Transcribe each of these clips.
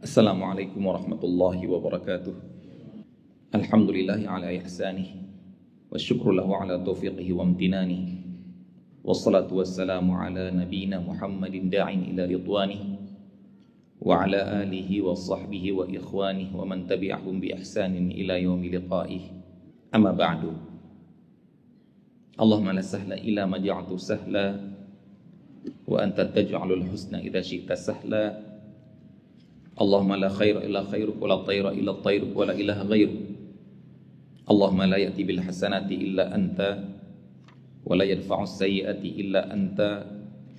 Assalamualaikum warahmatullahi wabarakatuh. Alhamdulillahi ala ihsanih wa syukru lahu ala taufiqihi wa amtinanih. Wassalatu wassalamu ala nabiyina Muhammadin da'in ila ridwanih wa ala alihi wa sahbihi wa ikhwanih wa man tabi'ahum bi ihsanin ila yaumi liqa'ih. Amma ba'du. Allahumma la sahla illa ma ja'altu sahla wa anta taj'alul husna idza syi'ta sahla. Allahumma la khaira illa khairuk wa la tayra illa tayruk wa la ilaha ghairuk. Allahumma la ya'ti bil hasanati illa anta wa la yadfa'u sayyiati illa anta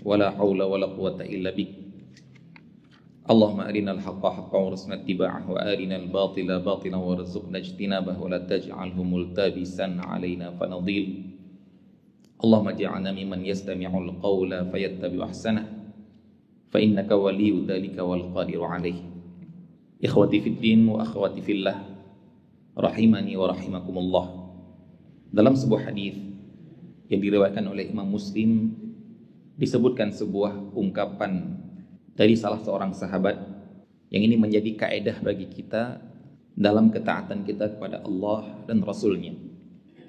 wa la hawla wa la quwwata illa bik. Allahumma arinal haqqa haqqan warzuqna ittiba'ah wa arinal batila batilan warzuqna ijtinabah wa la taj'alhu multabisan 'alaina fanadil. Allahumma ja'alna mimman yastami'ul qawla fayattabi'u ahsanah fa innaka waliyyu dzalika wal qadiru alaih. Ikhwati fid din wa akhwati fillah, rahimani wa rahimakumullah. Dalam sebuah hadis yang diriwayatkan oleh Imam Muslim disebutkan sebuah ungkapan dari salah seorang sahabat yang ini menjadi kaedah bagi kita dalam ketaatan kita kepada Allah dan Rasulnya.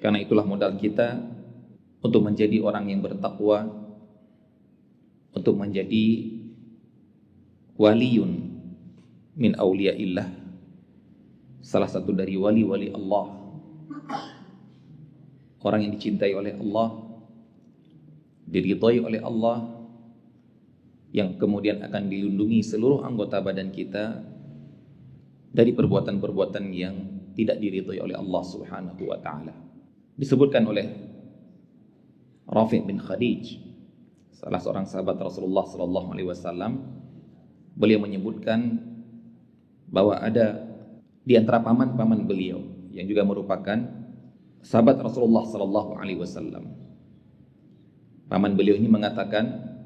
Karena itulah modal kita untuk menjadi orang yang bertakwa, untuk menjadi waliyun min awliyaillah, salah satu dari wali-wali Allah, orang yang dicintai oleh Allah, diridhai oleh Allah, yang kemudian akan dilindungi seluruh anggota badan kita dari perbuatan-perbuatan yang tidak diridhai oleh Allah Subhanahu wa taala. Disebutkan oleh Rafi' bin Khadij, salah seorang sahabat Rasulullah sallallahu alaihi wasallam, beliau menyebutkan bahwa ada di antara paman-paman beliau yang juga merupakan sahabat Rasulullah sallallahu alaihi wasallam. Paman beliau ini mengatakan,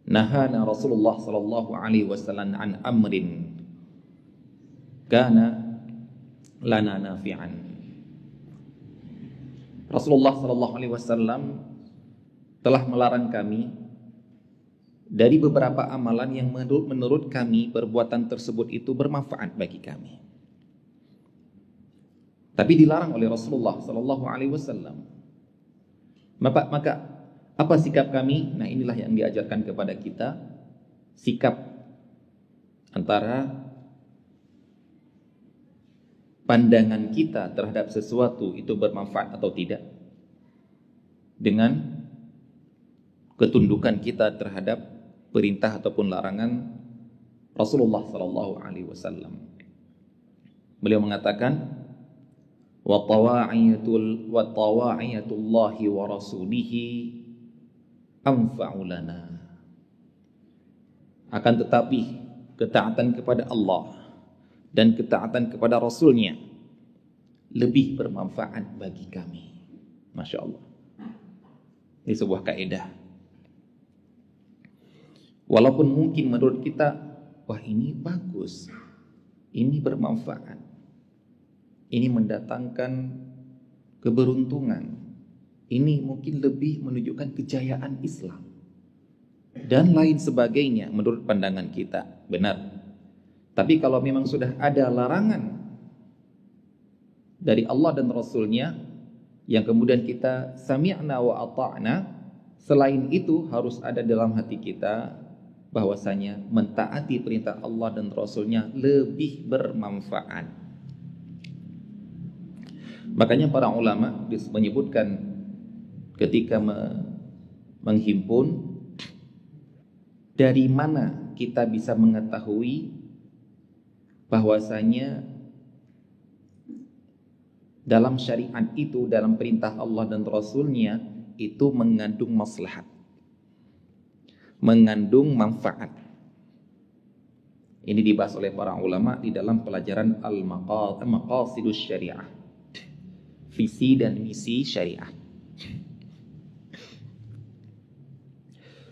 nahana Rasulullah sallallahu alaihi wasallam an amrin kana lana nafi'an. Rasulullah sallallahu alaihi wasallam telah melarang kami dari beberapa amalan yang menurut kami perbuatan tersebut itu bermanfaat bagi kami. Tapi dilarang oleh Rasulullah sallallahu alaihi wasallam. Maka apa sikap kami? Nah, inilah yang diajarkan kepada kita, sikap antara pandangan kita terhadap sesuatu itu bermanfaat atau tidak dengan ketundukan kita terhadap perintah ataupun larangan Rasulullah sallallahu alaihi wasallam. Beliau mengatakan, wa tawa'iyatullahi wa rasulihi anfa'u lana. Akan tetapi ketaatan kepada Allah dan ketaatan kepada Rasulnya lebih bermanfaat bagi kami. Masya Allah. Ini sebuah kaidah. Walaupun mungkin menurut kita, wah ini bagus, ini bermanfaat, ini mendatangkan keberuntungan, ini mungkin lebih menunjukkan kejayaan Islam, dan lain sebagainya menurut pandangan kita, benar. Tapi kalau memang sudah ada larangan dari Allah dan Rasulnya, yang kemudian kita sami'na wa ata'na, selain itu harus ada dalam hati kita bahwasanya mentaati perintah Allah dan Rasulnya lebih bermanfaat. Makanya para ulama menyebutkan ketika menghimpun, dari mana kita bisa mengetahui bahwasanya dalam syariat itu, dalam perintah Allah dan Rasulnya itu mengandung maslahat, mengandung manfaat. Ini dibahas oleh para ulama di dalam pelajaran al-maqasidus syariah, visi dan misi syariah.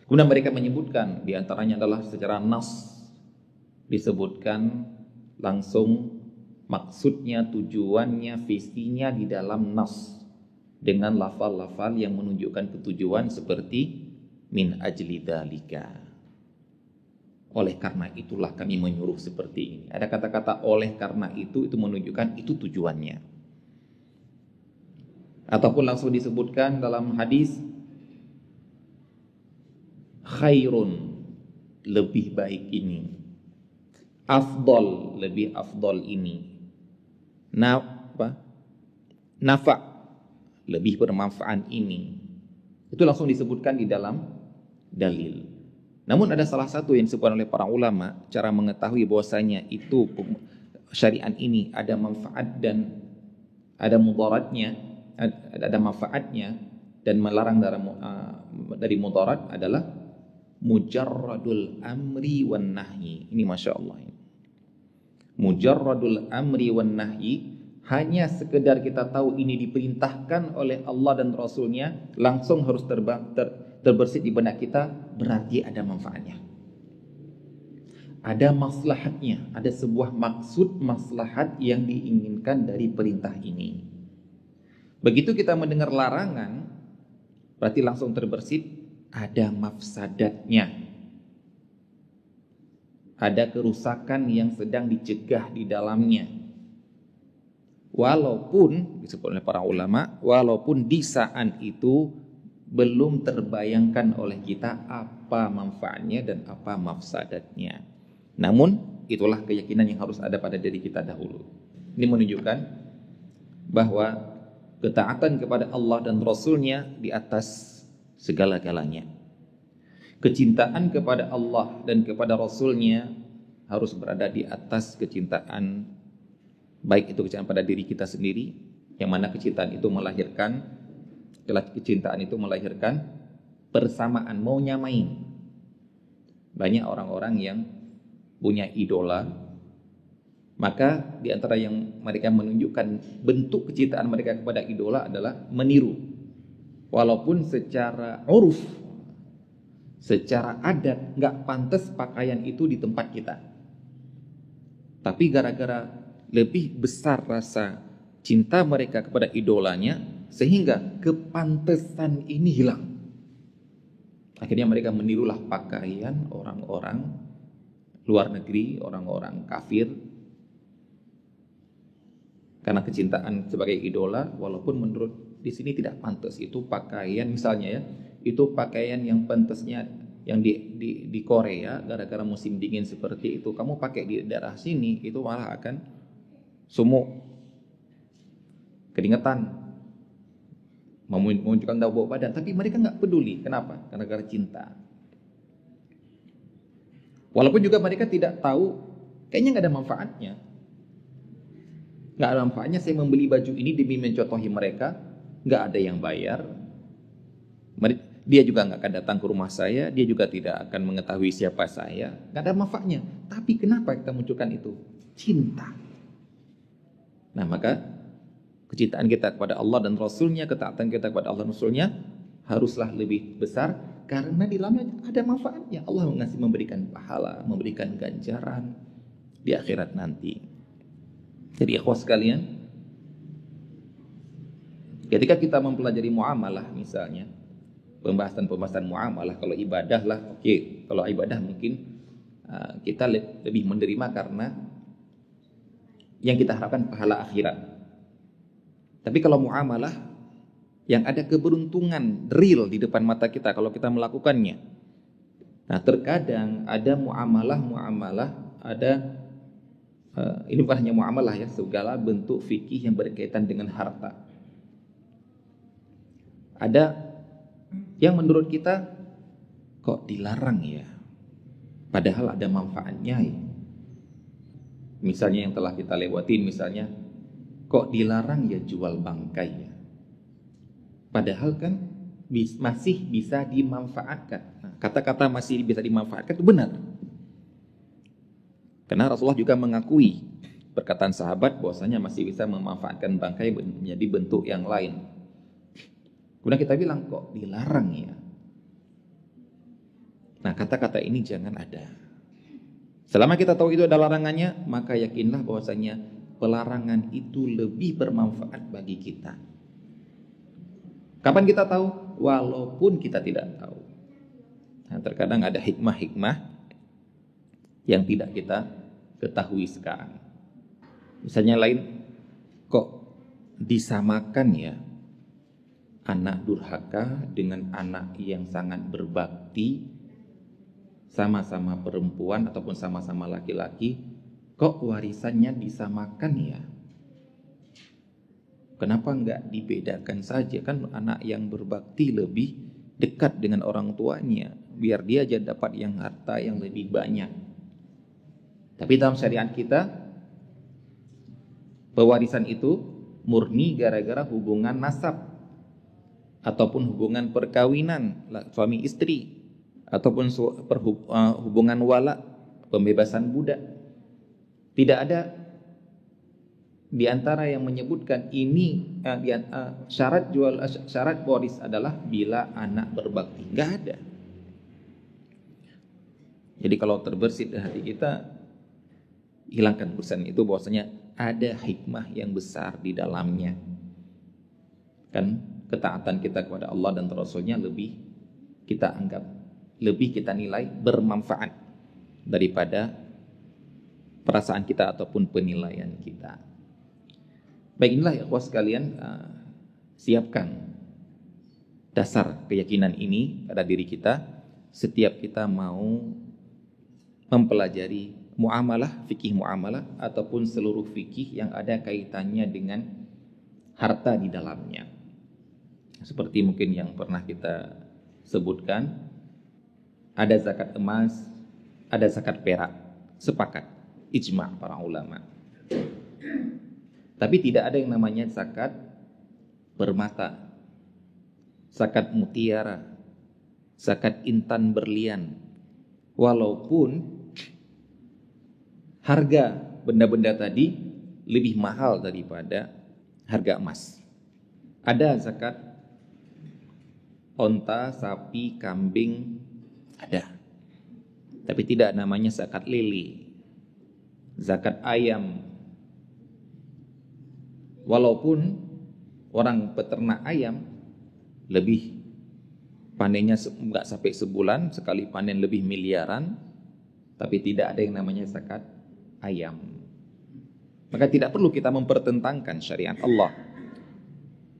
Kemudian mereka menyebutkan, di antaranya adalah secara nas disebutkan langsung maksudnya, tujuannya, visinya di dalam nas dengan lafal-lafal yang menunjukkan ketujuan seperti min ajli dzalika. Oleh karena itulah kami menyuruh seperti ini. Ada kata-kata oleh karena itu menunjukkan itu tujuannya. Ataupun langsung disebutkan dalam hadis, khairun, lebih baik ini. Afdol, lebih afdol ini. Nafa, lebih bermanfaat ini. Itu langsung disebutkan di dalam dalil. Namun ada salah satu yang disebutkan oleh para ulama, cara mengetahui bahwasanya itu syariat ini ada manfaat dan ada mudaratnya, ada manfaatnya dan melarang dari mudarat adalah mujarradul amri wan nahyi. Ini Masya Allah. Mujarradul amri wan nahyi, hanya sekedar kita tahu ini diperintahkan oleh Allah dan Rasulnya, langsung harus terbersit di benak kita, berarti ada manfaatnya, ada maslahatnya, ada sebuah maksud maslahat yang diinginkan dari perintah ini. Begitu kita mendengar larangan, berarti langsung terbersit ada mafsadatnya, ada kerusakan yang sedang dicegah di dalamnya. Walaupun disebut oleh para ulama, walaupun di saat itu belum terbayangkan oleh kita apa manfaatnya dan apa mafsadatnya. Namun itulah keyakinan yang harus ada pada diri kita dahulu. Ini menunjukkan bahwa ketaatan kepada Allah dan Rasulnya di atas segala-galanya. Kecintaan kepada Allah dan kepada Rasulnya harus berada di atas kecintaan, baik itu kecintaan pada diri kita sendiri, yang mana kecintaan itu melahirkan persamaan, mau nyamain. Banyak orang-orang yang punya idola, maka di antara yang mereka menunjukkan bentuk kecintaan mereka kepada idola adalah meniru. Walaupun secara uruf, secara adat nggak pantas pakaian itu di tempat kita, tapi gara-gara lebih besar rasa cinta mereka kepada idolanya, sehingga kepantesan ini hilang. Akhirnya mereka menirulah pakaian orang-orang luar negeri, orang-orang kafir, karena kecintaan sebagai idola, walaupun menurut di sini tidak pantas. Itu pakaian misalnya ya, itu pakaian yang pantasnya yang di Korea, gara-gara musim dingin seperti itu, kamu pakai di daerah sini, itu malah akan sumuk, keringetan, memunculkan bau badan. Tapi mereka nggak peduli. Kenapa? Karena cinta. Walaupun juga mereka tidak tahu, kayaknya nggak ada manfaatnya. Nggak ada manfaatnya saya membeli baju ini demi mencontohi mereka. Nggak ada yang bayar. Dia juga nggak akan datang ke rumah saya. Dia juga tidak akan mengetahui siapa saya. Nggak ada manfaatnya. Tapi kenapa kita munculkan itu? Cinta. Nah, maka kecintaan kita kepada Allah dan Rasulnya, ketaatan kita kepada Allah dan Rasulnya haruslah lebih besar, karena di dalamnya ada manfaatnya. Allah memberikan pahala, memberikan ganjaran di akhirat nanti. Jadi ikhwas sekalian, ketika kita mempelajari muamalah misalnya, pembahasan muamalah, kalau ibadah lah oke. Kalau ibadah mungkin kita lebih menerima karena yang kita harapkan pahala akhirat. Tapi kalau muamalah yang ada keberuntungan real di depan mata kita kalau kita melakukannya. Nah, terkadang ada muamalah ada ini bukan hanya muamalah ya, segala bentuk fikih yang berkaitan dengan harta. Ada yang menurut kita kok dilarang ya, padahal ada manfaatnya ya. Misalnya yang telah kita lewatin, misalnya kok dilarang ya jual bangkai ya, padahal kan masih bisa dimanfaatkan. Nah, kata-kata masih bisa dimanfaatkan itu benar, karena Rasulullah juga mengakui perkataan sahabat bahwasanya masih bisa memanfaatkan bangkai menjadi bentuk yang lain. Kemudian kita bilang kok dilarang ya. Nah, kata-kata ini jangan ada. Selama kita tahu itu ada larangannya, maka yakinlah bahwasanya pelarangan itu lebih bermanfaat bagi kita. Kapan kita tahu? Walaupun kita tidak tahu. Nah, terkadang ada hikmah-hikmah yang tidak kita ketahui sekarang. Misalnya lain, kok disamakan ya anak durhaka dengan anak yang sangat berbakti, sama-sama perempuan ataupun sama-sama laki-laki, kok warisannya disamakan ya? Kenapa enggak dibedakan saja? Kan anak yang berbakti lebih dekat dengan orang tuanya, biar dia aja dapat yang harta yang lebih banyak. Tapi dalam syariat kita, pewarisan itu murni gara-gara hubungan nasab ataupun hubungan perkawinan suami istri ataupun hubungan wala, pembebasan budak. Tidak ada di antara yang menyebutkan ini syarat waris adalah bila anak berbakti. Enggak ada. Jadi kalau terbersit di hati kita, hilangkan pesan itu bahwasanya ada hikmah yang besar di dalamnya. Kan ketaatan kita kepada Allah dan Rasulnya lebih kita anggap, lebih kita nilai bermanfaat daripada perasaan kita ataupun penilaian kita. Baik, inilah ya ikhwah sekalian, siapkan dasar keyakinan ini pada diri kita setiap kita mau mempelajari muamalah, fikih muamalah ataupun seluruh fikih yang ada kaitannya dengan harta di dalamnya. Seperti mungkin yang pernah kita sebutkan, ada zakat emas, ada zakat perak, sepakat ijma' para ulama. Tapi tidak ada yang namanya zakat permata, zakat mutiara, zakat intan berlian. Walaupun harga benda-benda tadi lebih mahal daripada harga emas. Ada zakat onta, sapi, kambing, ada. Tapi tidak namanya zakat lili, zakat ayam. Walaupun orang peternak ayam lebih panennya enggak sampai sebulan, sekali panen lebih miliaran, tapi tidak ada yang namanya zakat ayam. Maka tidak perlu kita mempertentangkan syariat Allah.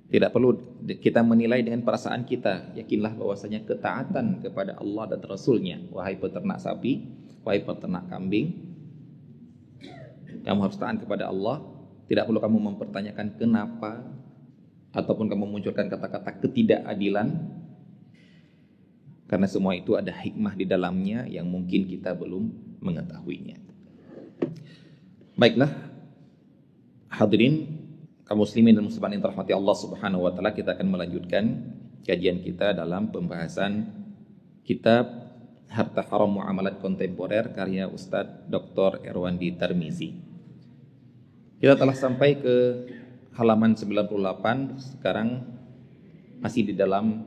Tidak perlu kita menilai dengan perasaan kita. Yakinlah bahwasanya ketaatan kepada Allah dan Rasulnya, wahai peternak sapi, wahai peternak kambing, kamu harus taat kepada Allah. Tidak perlu kamu mempertanyakan kenapa ataupun kamu munculkan kata-kata ketidakadilan, karena semua itu ada hikmah di dalamnya yang mungkin kita belum mengetahuinya. Baiklah, hadirin kaum muslimin dan muslimat yang dirahmati Allah Subhanahu wa taala, kita akan melanjutkan kajian kita dalam pembahasan kitab Harta Haram Muamalat Kontemporer karya Ustadz Dr. Erwandi Tarmizi. Kita telah sampai ke halaman 98, sekarang masih di dalam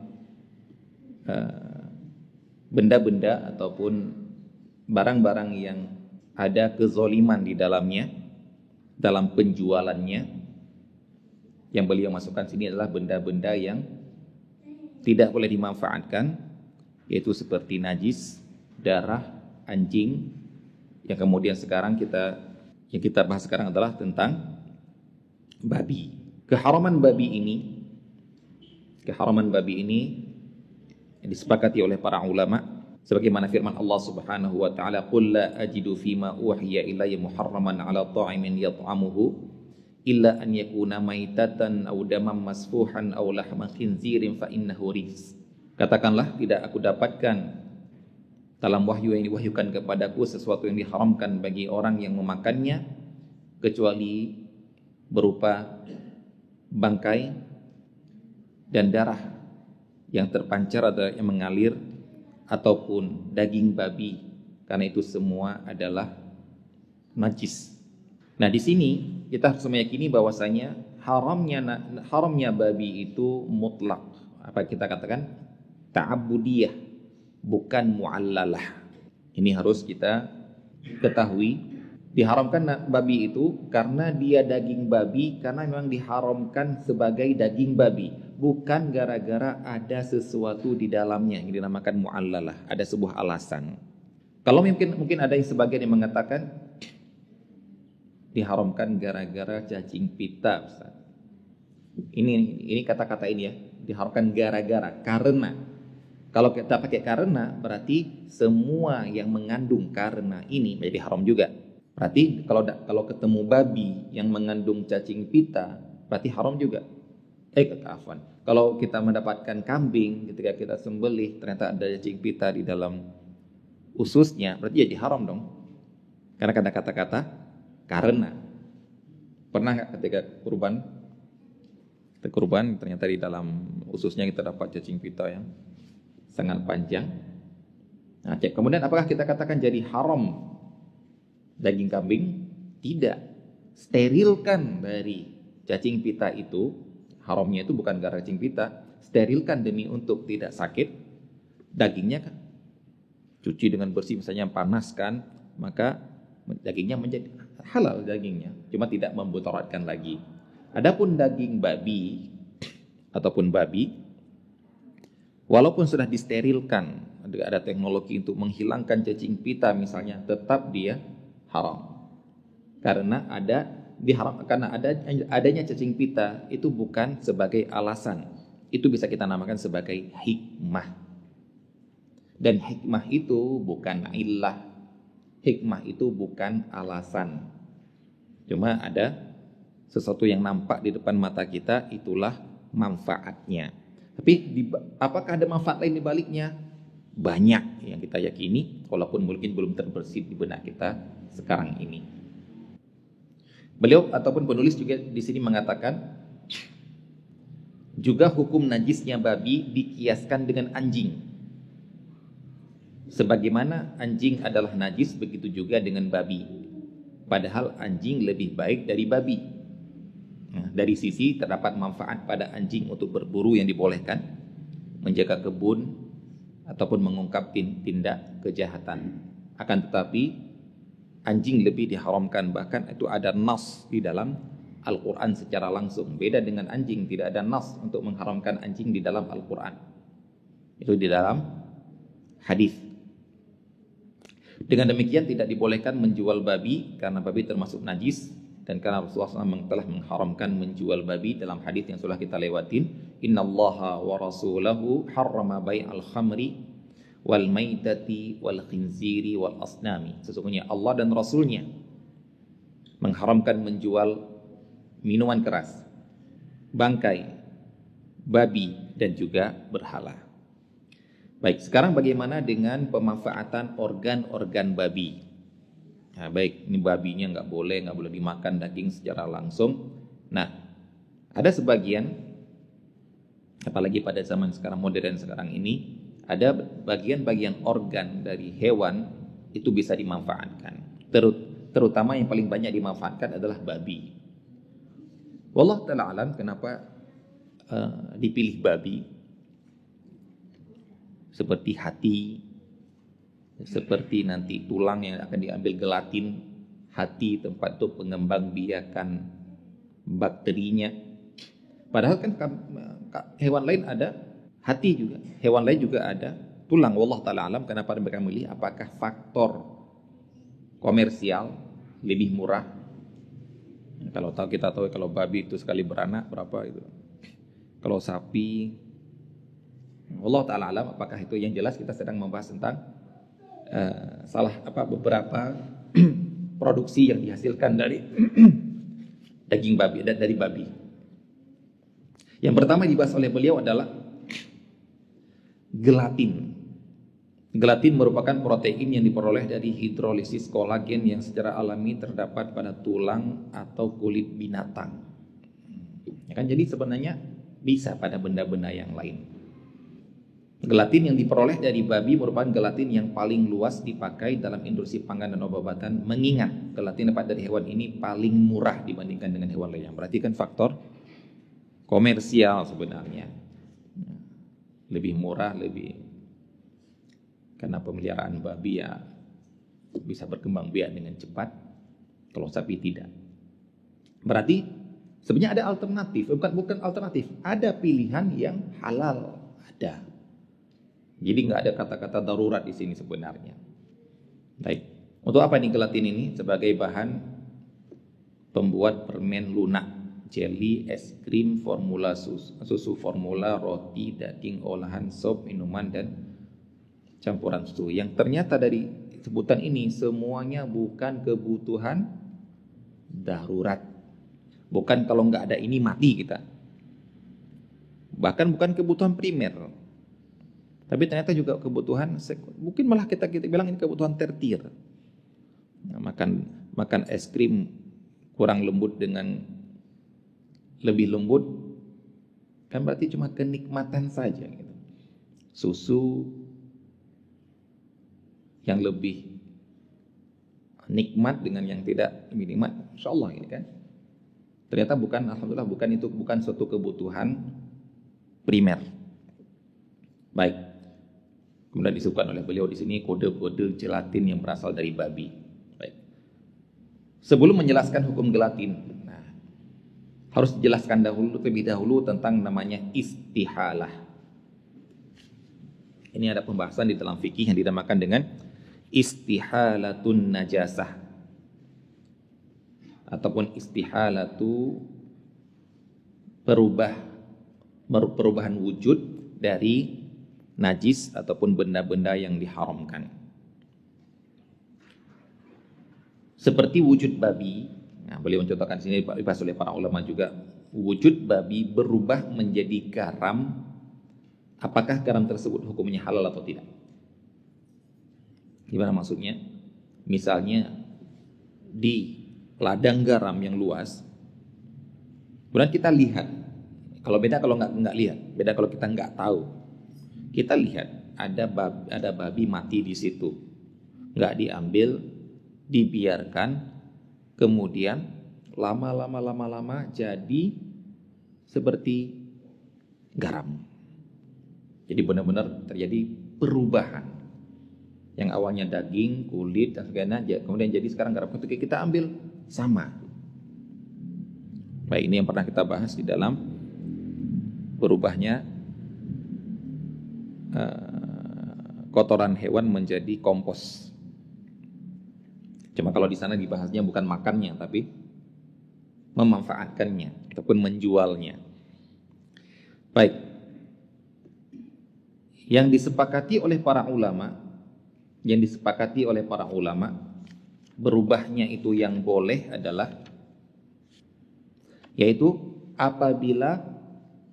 benda-benda ataupun barang-barang yang ada kezoliman di dalamnya, dalam penjualannya. Yang beliau masukkan sini adalah benda-benda yang tidak boleh dimanfaatkan, yaitu seperti najis, darah, anjing. Yang kemudian sekarang yang kita bahas sekarang adalah tentang babi. Keharaman babi ini disepakati oleh para ulama sebagaimana firman Allah Subhanahu wa taala, "Qul la ajidu fima uhiya ilayya muharraman 'ala ta'imin yat'amuhu illa an yakuna maitatan aw daman masfuhan aw lahma khinzirin fa innahu rijs." Katakanlah, tidak aku dapatkan dalam wahyu yang diwahyukan kepadaku sesuatu yang diharamkan bagi orang yang memakannya kecuali berupa bangkai dan darah yang terpancar atau yang mengalir ataupun daging babi, karena itu semua adalah najis. Nah, di sini kita harus meyakini bahwasanya haramnya babi itu mutlak. Apa kita katakan? Ta'abbudiyah, bukan mu'allalah. Ini harus kita ketahui. Diharamkan babi itu karena dia daging babi, karena memang diharamkan sebagai daging babi, bukan gara-gara ada sesuatu di dalamnya yang dinamakan mu'allalah, ada sebuah alasan. Kalau mungkin ada yang sebagian yang mengatakan diharamkan gara-gara cacing pita, Ustaz. Ini kata-kata ini ya, diharamkan gara-gara, karena. Kalau kita pakai karena, berarti semua yang mengandung karena ini menjadi haram juga. Berarti kalau ketemu babi yang mengandung cacing pita, berarti haram juga. Afwan. Kalau kita mendapatkan kambing ketika kita sembelih ternyata ada cacing pita di dalam ususnya, berarti jadi haram dong. Karena ada kata-kata karena. Pernah nggak ketika kurban ternyata di dalam ususnya kita dapat cacing pita yang sangat panjang. Nah, kemudian apakah kita katakan jadi haram daging kambing? Tidak. Sterilkan dari cacing pita itu, haramnya itu bukan gara cacing pita, sterilkan demi untuk tidak sakit. Dagingnya kan cuci dengan bersih, misalnya panaskan, maka dagingnya menjadi halal dagingnya, cuma tidak membutoratkan lagi. Adapun daging babi ataupun babi, walaupun sudah disterilkan, ada teknologi untuk menghilangkan cacing pita misalnya, tetap dia haram. Karena adanya cacing pita itu bukan sebagai alasan. Itu bisa kita namakan sebagai hikmah. Dan hikmah itu bukan illah. Hikmah itu bukan alasan. Cuma ada sesuatu yang nampak di depan mata kita, itulah manfaatnya. Tapi apakah ada manfaat lain di baliknya? Banyak yang kita yakini, walaupun mungkin belum terbersit di benak kita sekarang ini. Beliau ataupun penulis juga di sini mengatakan, juga hukum najisnya babi dikiaskan dengan anjing. Sebagaimana anjing adalah najis, begitu juga dengan babi. Padahal anjing lebih baik dari babi. Nah, dari sisi terdapat manfaat pada anjing untuk berburu yang dibolehkan, menjaga kebun, ataupun mengungkap tindak kejahatan. Akan tetapi anjing lebih diharamkan, bahkan itu ada nas di dalam Al-Quran secara langsung. Beda dengan anjing, tidak ada nas untuk mengharamkan anjing di dalam Al-Quran. Itu di dalam hadis. Dengan demikian tidak dibolehkan menjual babi karena babi termasuk najis. Dan karena Rasulullah SAW telah mengharamkan menjual babi dalam hadis yang sudah kita lewatin, innallaha wa rasulahu harrama bai'al khamri wal maitati wal khinziri wal asnami. Sesungguhnya Allah dan Rasulnya mengharamkan menjual minuman keras, bangkai, babi, dan juga berhala. Baik, sekarang bagaimana dengan pemanfaatan organ-organ babi? Nah, baik, ini babinya nggak boleh dimakan daging secara langsung. Nah, ada sebagian, apalagi pada zaman sekarang modern sekarang ini, ada bagian-bagian organ dari hewan itu bisa dimanfaatkan. Terutama yang paling banyak dimanfaatkan adalah babi. Wallahu ta'ala alam kenapa dipilih babi, seperti hati, seperti nanti tulang yang akan diambil gelatin, hati tempat untuk pengembang biakan bakterinya. Padahal kan hewan lain ada hati juga, hewan lain juga ada tulang. Wallahu ta'ala alam kenapa mereka memilih, apakah faktor komersial lebih murah? Kalau kita tahu kalau babi itu sekali beranak berapa itu. Kalau sapi, Allah Ta'ala alam apakah itu. Yang jelas kita sedang membahas tentang beberapa produksi yang dihasilkan dari daging babi dan dari babi. Yang pertama dibahas oleh beliau adalah gelatin. Gelatin merupakan protein yang diperoleh dari hidrolisis kolagen yang secara alami terdapat pada tulang atau kulit binatang. Ya kan, jadi sebenarnya bisa pada benda-benda yang lain. Gelatin yang diperoleh dari babi merupakan gelatin yang paling luas dipakai dalam industri pangan dan obat-obatan, mengingat gelatin dapat dari hewan ini paling murah dibandingkan dengan hewan lain. Berarti kan faktor komersial sebenarnya. Lebih murah, karena pemeliharaan babi ya bisa berkembang biak dengan cepat, kalau sapi tidak. Berarti sebenarnya ada alternatif, bukan alternatif, ada pilihan yang halal, ada. Jadi nggak ada kata-kata darurat di sini sebenarnya. Baik. Untuk apa nih gelatin ini? Sebagai bahan pembuat permen lunak, jelly, es krim, formula susu formula, roti, daging olahan, sop, minuman, dan campuran susu. Yang ternyata dari sebutan ini semuanya bukan kebutuhan darurat. Bukan kalau nggak ada ini mati kita. Bahkan bukan kebutuhan primer. Tapi ternyata juga kebutuhan, mungkin malah kita bilang ini kebutuhan tertier. Nah, makan es krim kurang lembut dengan lebih lembut, kan berarti cuma kenikmatan saja gitu. Susu yang lebih nikmat dengan yang tidak lebih nikmat, insyaallah ini kan. Ternyata bukan, alhamdulillah bukan suatu kebutuhan primer. Baik. Kemudian disebutkan oleh beliau di sini kode-kode gelatin yang berasal dari babi. Baik. Sebelum menjelaskan hukum gelatin, harus dijelaskan terlebih dahulu tentang namanya istihalah. Ini ada pembahasan di dalam fikih yang dinamakan dengan istihalatun najasah ataupun istihalatu perubahan wujud dari najis ataupun benda-benda yang diharamkan. Seperti wujud babi. Nah, beliau mencontohkan sini dibahas oleh para ulama juga, wujud babi berubah menjadi garam. Apakah garam tersebut hukumnya halal atau tidak? Gimana maksudnya? Misalnya di ladang garam yang luas, kemudian kita lihat, kalau nggak lihat, beda kalau kita nggak tahu. Kita lihat ada babi mati di situ, nggak diambil, dibiarkan, kemudian lama-lama jadi seperti garam. Jadi benar-benar terjadi perubahan. Yang awalnya daging, kulit, dan sebagainya, kemudian jadi sekarang garam. Ketika kita ambil, sama. Baik, ini yang pernah kita bahas di dalam berubahnya kotoran hewan menjadi kompos. Cuma kalau di sana dibahasnya bukan makannya, tapi memanfaatkannya ataupun menjualnya. Baik. Yang disepakati oleh para ulama, berubahnya itu yang boleh adalah yaitu apabila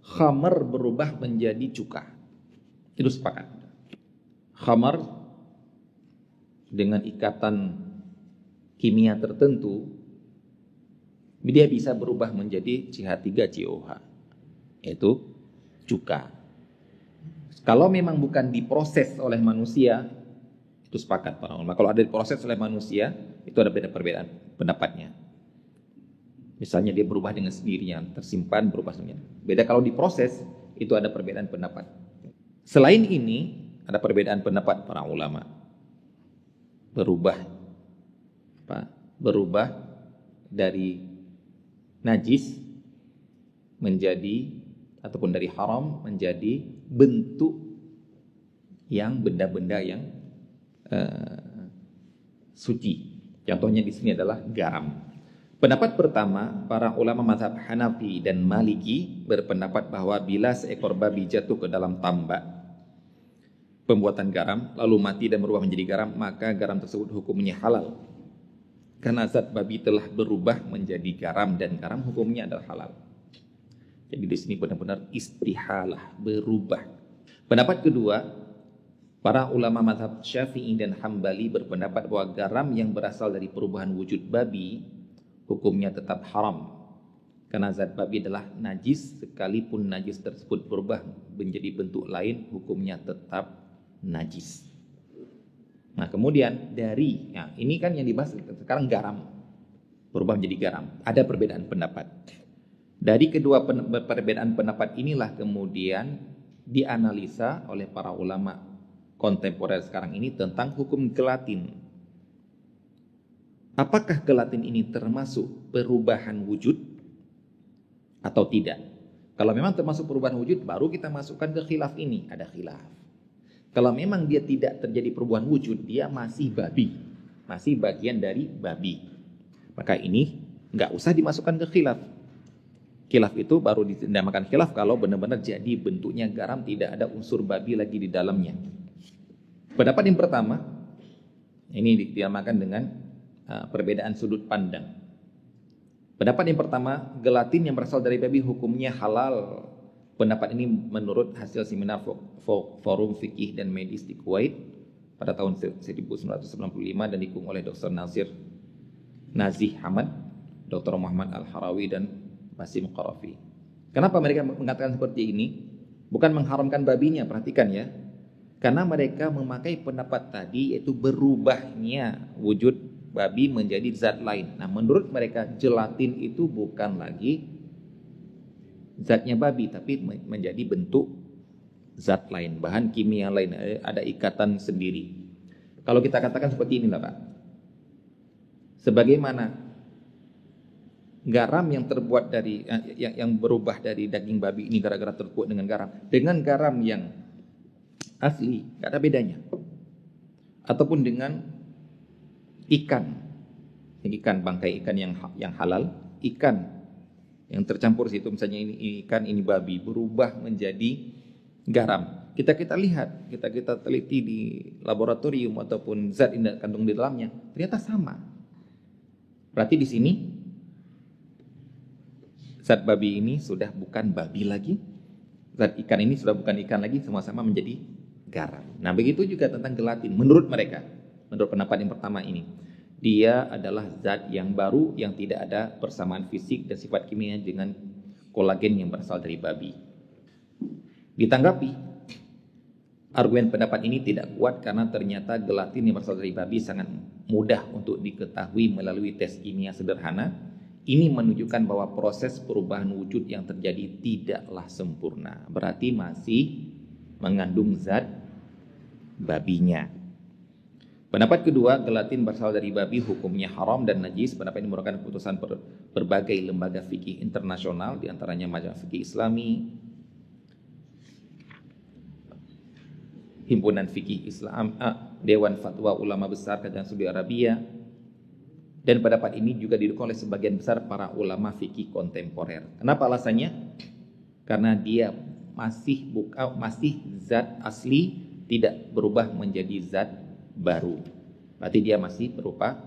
khamar berubah menjadi cuka. Itu sepakat. Khamar dengan ikatan kimia tertentu dia bisa berubah menjadi CH3COH, yaitu cuka. Kalau memang bukan diproses oleh manusia, itu sepakat para ulama. Kalau ada diproses oleh manusia, itu ada perbedaan pendapatnya. Misalnya dia berubah dengan sendirinya, tersimpan berubah sendirinya. Beda kalau diproses, itu ada perbedaan pendapat. Selain ini, ada perbedaan pendapat para ulama. Berubah dari najis menjadi ataupun dari haram menjadi bentuk yang benda-benda yang suci. Contohnya di sini adalah garam. Pendapat pertama, para ulama mazhab Hanafi dan Maliki berpendapat bahwa bila seekor babi jatuh ke dalam tambak pembuatan garam lalu mati dan berubah menjadi garam, maka garam tersebut hukumnya halal. Karena zat babi telah berubah menjadi garam dan garam hukumnya adalah halal. Jadi di sini benar-benar istihalah, berubah. Pendapat kedua, para ulama mazhab Syafi'i dan Hambali berpendapat bahwa garam yang berasal dari perubahan wujud babi hukumnya tetap haram. Karena zat babi adalah najis, sekalipun najis tersebut berubah menjadi bentuk lain, hukumnya tetap najis. Nah kemudian ini kan yang dibahas sekarang garam, berubah menjadi garam. Ada perbedaan pendapat. Dari kedua perbedaan pendapat inilah kemudian dianalisa oleh para ulama kontemporer sekarang ini tentang hukum gelatin. Apakah gelatin ini termasuk perubahan wujud atau tidak? Kalau memang termasuk perubahan wujud, baru kita masukkan ke khilaf ini. Ada khilaf. Kalau memang dia tidak terjadi perubahan wujud, dia masih babi. masih bagian dari babi. Maka ini nggak usah dimasukkan ke khilaf. Khilaf itu baru dinamakan khilaf kalau benar-benar jadi bentuknya garam, tidak ada unsur babi lagi di dalamnya. Pendapat yang pertama, ini dinamakan dengan perbedaan sudut pandang. Pendapat yang pertama, gelatin yang berasal dari babi hukumnya halal. Pendapat ini menurut hasil seminar Forum Fikih dan Medis di Kuwait pada tahun 1995 dan didukung oleh Dr. Nazih Hamad, Dr. Muhammad Al-Harawi dan Basim Qarafi. Kenapa mereka mengatakan seperti ini? Bukan mengharamkan babinya, perhatikan ya. Karena mereka memakai pendapat tadi, yaitu berubahnya wujud babi menjadi zat lain. Nah, menurut mereka gelatin itu bukan lagi zatnya babi, tapi menjadi bentuk zat lain, bahan kimia lain, ada ikatan sendiri. Kalau kita katakan seperti inilah Pak, sebagaimana garam yang terbuat dari yang berubah dari daging babi ini gara-gara terkuat dengan garam yang asli, gak ada bedanya. Ataupun dengan ikan bangkai ikan yang halal, ikan yang tercampur situ, misalnya ini ikan, ini babi, berubah menjadi garam. Kita lihat, kita teliti di laboratorium ataupun zat yang kandung di dalamnya, ternyata sama. Berarti di sini zat babi ini sudah bukan babi lagi, zat ikan ini sudah bukan ikan lagi, sama-sama menjadi garam. Nah, begitu juga tentang gelatin menurut mereka, menurut pendapat yang pertama ini. Dia adalah zat yang baru yang tidak ada persamaan fisik dan sifat kimia dengan kolagen yang berasal dari babi. Ditanggapi, argumen pendapat ini tidak kuat karena ternyata gelatin yang berasal dari babi sangat mudah untuk diketahui melalui tes kimia sederhana. Ini menunjukkan bahwa proses perubahan wujud yang terjadi tidaklah sempurna. Berarti masih mengandung zat babinya. Pendapat kedua, gelatin berasal dari babi hukumnya haram dan najis. Pendapat ini merupakan keputusan berbagai lembaga fikih internasional, diantaranya Majelis Fikih Islami, Himpunan Fikih Islam, Dewan Fatwa Ulama Besar Kerajaan Saudi Arabia. Dan pendapat ini juga didukung oleh sebagian besar para ulama fikih kontemporer. Kenapa alasannya? Karena dia masih zat asli, tidak berubah menjadi zat baru. Berarti dia masih berupa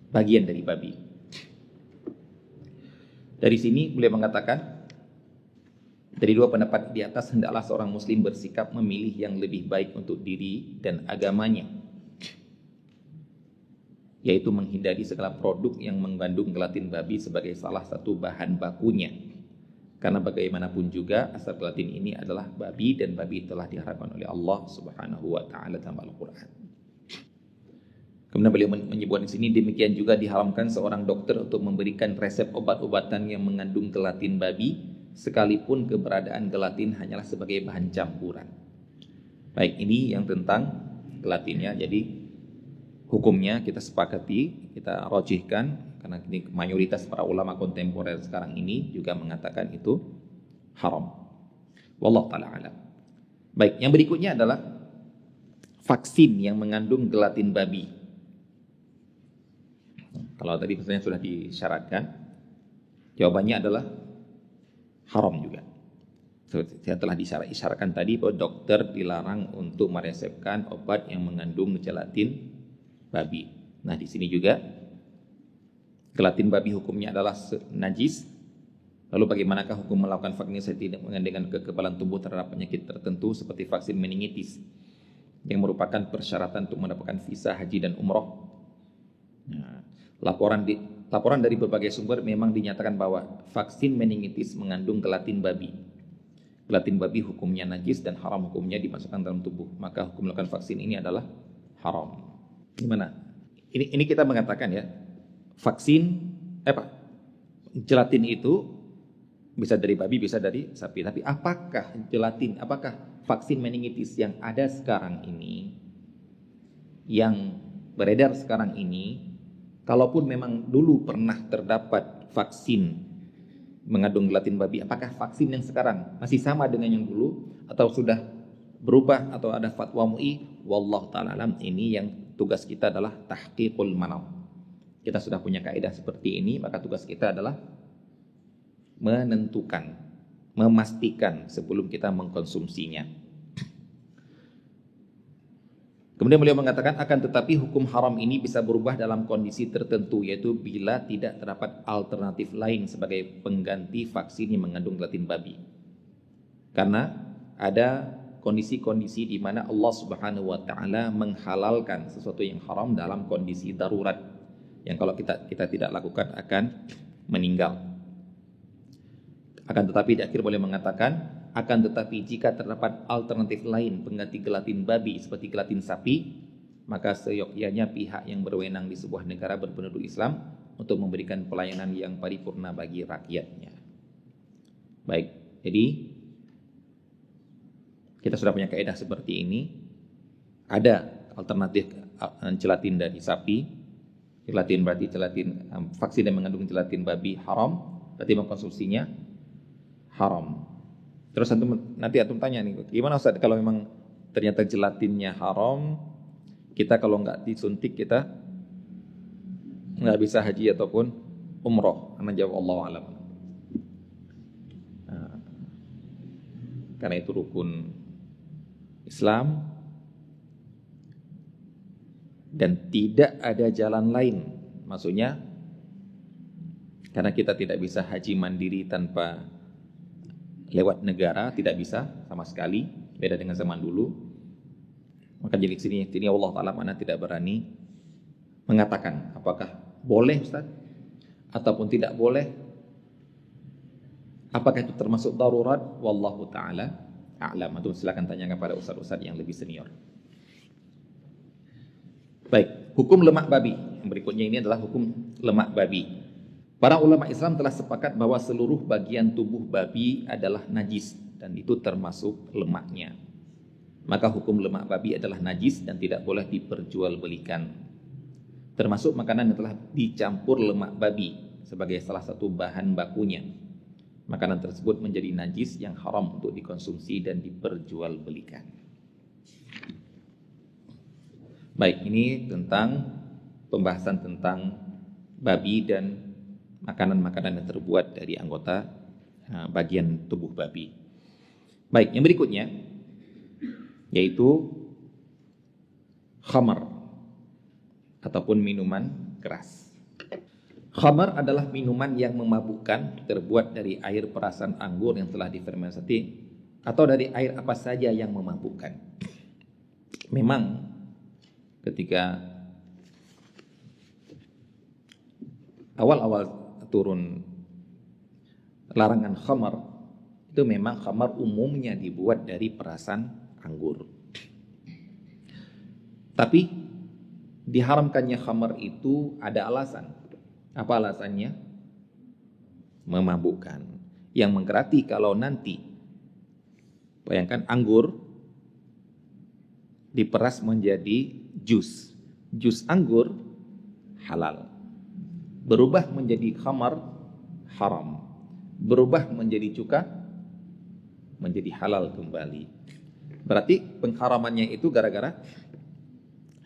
bagian dari babi. Dari sini beliau mengatakan, dari dua pendapat di atas hendaklah seorang muslim bersikap memilih yang lebih baik untuk diri dan agamanya, yaitu menghindari segala produk yang mengandung gelatin babi sebagai salah satu bahan bakunya. Karena bagaimanapun juga asal gelatin ini adalah babi, dan babi telah diharamkan oleh Allah Subhanahu wa taala dalam Al-Qur'an. Kemudian beliau menyebutkan di sini, demikian juga diharamkan seorang dokter untuk memberikan resep obat-obatan yang mengandung gelatin babi, sekalipun keberadaan gelatin hanyalah sebagai bahan campuran. Baik, ini yang tentang gelatinnya. Jadi hukumnya kita sepakati, kita rojihkan, karena ini mayoritas para ulama kontemporer sekarang ini juga mengatakan itu haram. Wallahu ta'ala alam. Baik, yang berikutnya adalah vaksin yang mengandung gelatin babi. Kalau tadi misalnya sudah disyaratkan, jawabannya adalah haram juga. Saya telah disyaratkan tadi bahwa dokter dilarang untuk meresepkan obat yang mengandung gelatin babi. Nah, di sini juga gelatin babi hukumnya adalah najis. Lalu bagaimanakah hukum melakukan vaksinasi dengan kekebalan tubuh terhadap penyakit tertentu seperti vaksin meningitis yang merupakan persyaratan untuk mendapatkan visa haji dan umroh? Nah, laporan dari berbagai sumber memang dinyatakan bahwa vaksin meningitis mengandung gelatin babi. Gelatin babi hukumnya najis dan haram hukumnya dimasukkan dalam tubuh. Maka hukum melakukan vaksin ini adalah haram. Gimana? Ini kita mengatakan ya, vaksin gelatin itu bisa dari babi, bisa dari sapi. Tapi apakah vaksin meningitis yang ada sekarang ini, yang beredar sekarang ini, kalaupun memang dulu pernah terdapat vaksin mengandung gelatin babi, apakah vaksin yang sekarang masih sama dengan yang dulu atau sudah berubah atau ada fatwa MUI? Wallahu ta'ala alam, ini yang tugas kita adalah tahqiqul manat. Kita sudah punya kaidah seperti ini, maka tugas kita adalah menentukan, memastikan sebelum kita mengkonsumsinya. Kemudian beliau mengatakan, akan tetapi hukum haram ini bisa berubah dalam kondisi tertentu, yaitu bila tidak terdapat alternatif lain sebagai pengganti vaksin yang mengandung gelatin babi. Karena ada kondisi-kondisi di mana Allah Subhanahu wa taala menghalalkan sesuatu yang haram dalam kondisi darurat, yang kalau kita tidak lakukan akan meninggal. Akan tetapi di akhir boleh mengatakan, akan tetapi jika terdapat alternatif lain pengganti gelatin babi seperti gelatin sapi, maka seyogyanya pihak yang berwenang di sebuah negara berpenduduk Islam untuk memberikan pelayanan yang paripurna bagi rakyatnya. Baik, jadi kita sudah punya kaidah seperti ini. Ada alternatif gelatin dari sapi. Gelatin berarti vaksin yang mengandung gelatin babi haram, berarti mengkonsumsinya haram. Terus nanti antum tanya nih, gimana Ustaz kalau memang ternyata gelatinnya haram, kita kalau nggak disuntik kita nggak bisa haji ataupun umroh? Karena jawab Allah alam. Nah, karena itu rukun Islam dan tidak ada jalan lain. Maksudnya karena kita tidak bisa haji mandiri tanpa lewat negara, tidak bisa sama sekali, beda dengan zaman dulu. Maka jadi sini Allah Ta'ala mana tidak berani mengatakan apakah boleh Ustaz ataupun tidak boleh, apakah itu termasuk darurat. Wallahu Ta'ala a'lam. Antum silakan tanya kepada ustaz-ustaz yang lebih senior. Baik, hukum lemak babi. Yang berikutnya ini adalah hukum lemak babi. Para ulama Islam telah sepakat bahwa seluruh bagian tubuh babi adalah najis dan itu termasuk lemaknya. Maka hukum lemak babi adalah najis dan tidak boleh diperjualbelikan. Termasuk makanan yang telah dicampur lemak babi sebagai salah satu bahan bakunya. Makanan tersebut menjadi najis yang haram untuk dikonsumsi dan diperjualbelikan. Baik, ini tentang pembahasan tentang babi dan makanan-makanan yang terbuat dari anggota bagian tubuh babi. Baik, yang berikutnya yaitu khamar ataupun minuman keras. Khamar adalah minuman yang memabukkan, terbuat dari air perasan anggur yang telah difermentasi atau dari air apa saja yang memabukkan. Memang ketika awal-awal turun larangan khamar, itu memang khamar umumnya dibuat dari perasan anggur. Tapi diharamkannya khamar itu ada alasan. Apa alasannya? Memabukkan. Yang menggerati kalau nanti, bayangkan anggur diperas menjadi jus. Jus anggur halal. Berubah menjadi khamar haram. Berubah menjadi cuka menjadi halal kembali. Berarti pengharamannya itu gara-gara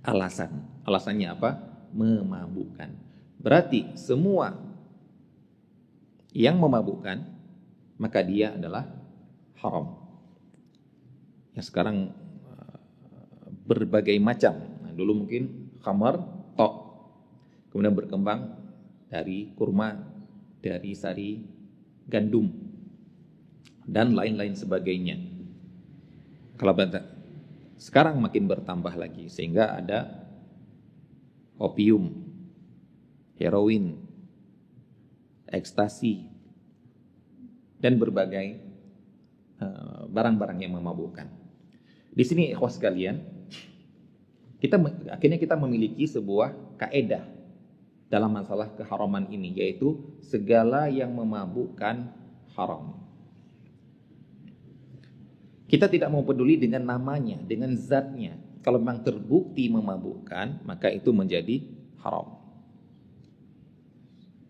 alasan. Alasannya apa? Memabukkan. Berarti semua yang memabukkan maka dia adalah haram. Ya sekarang berbagai macam. Nah, dulu mungkin khamar tok. Kemudian berkembang dari kurma, dari sari gandum, dan lain-lain sebagainya. Kalau sekarang makin bertambah lagi, sehingga ada opium, heroin, ekstasi, dan berbagai barang-barang yang memabukkan. Di sini ikhwas sekalian, akhirnya kita memiliki sebuah kaedah dalam masalah keharaman ini, yaitu segala yang memabukkan haram. Kita tidak mau peduli dengan namanya, dengan zatnya. Kalau memang terbukti memabukkan, maka itu menjadi haram.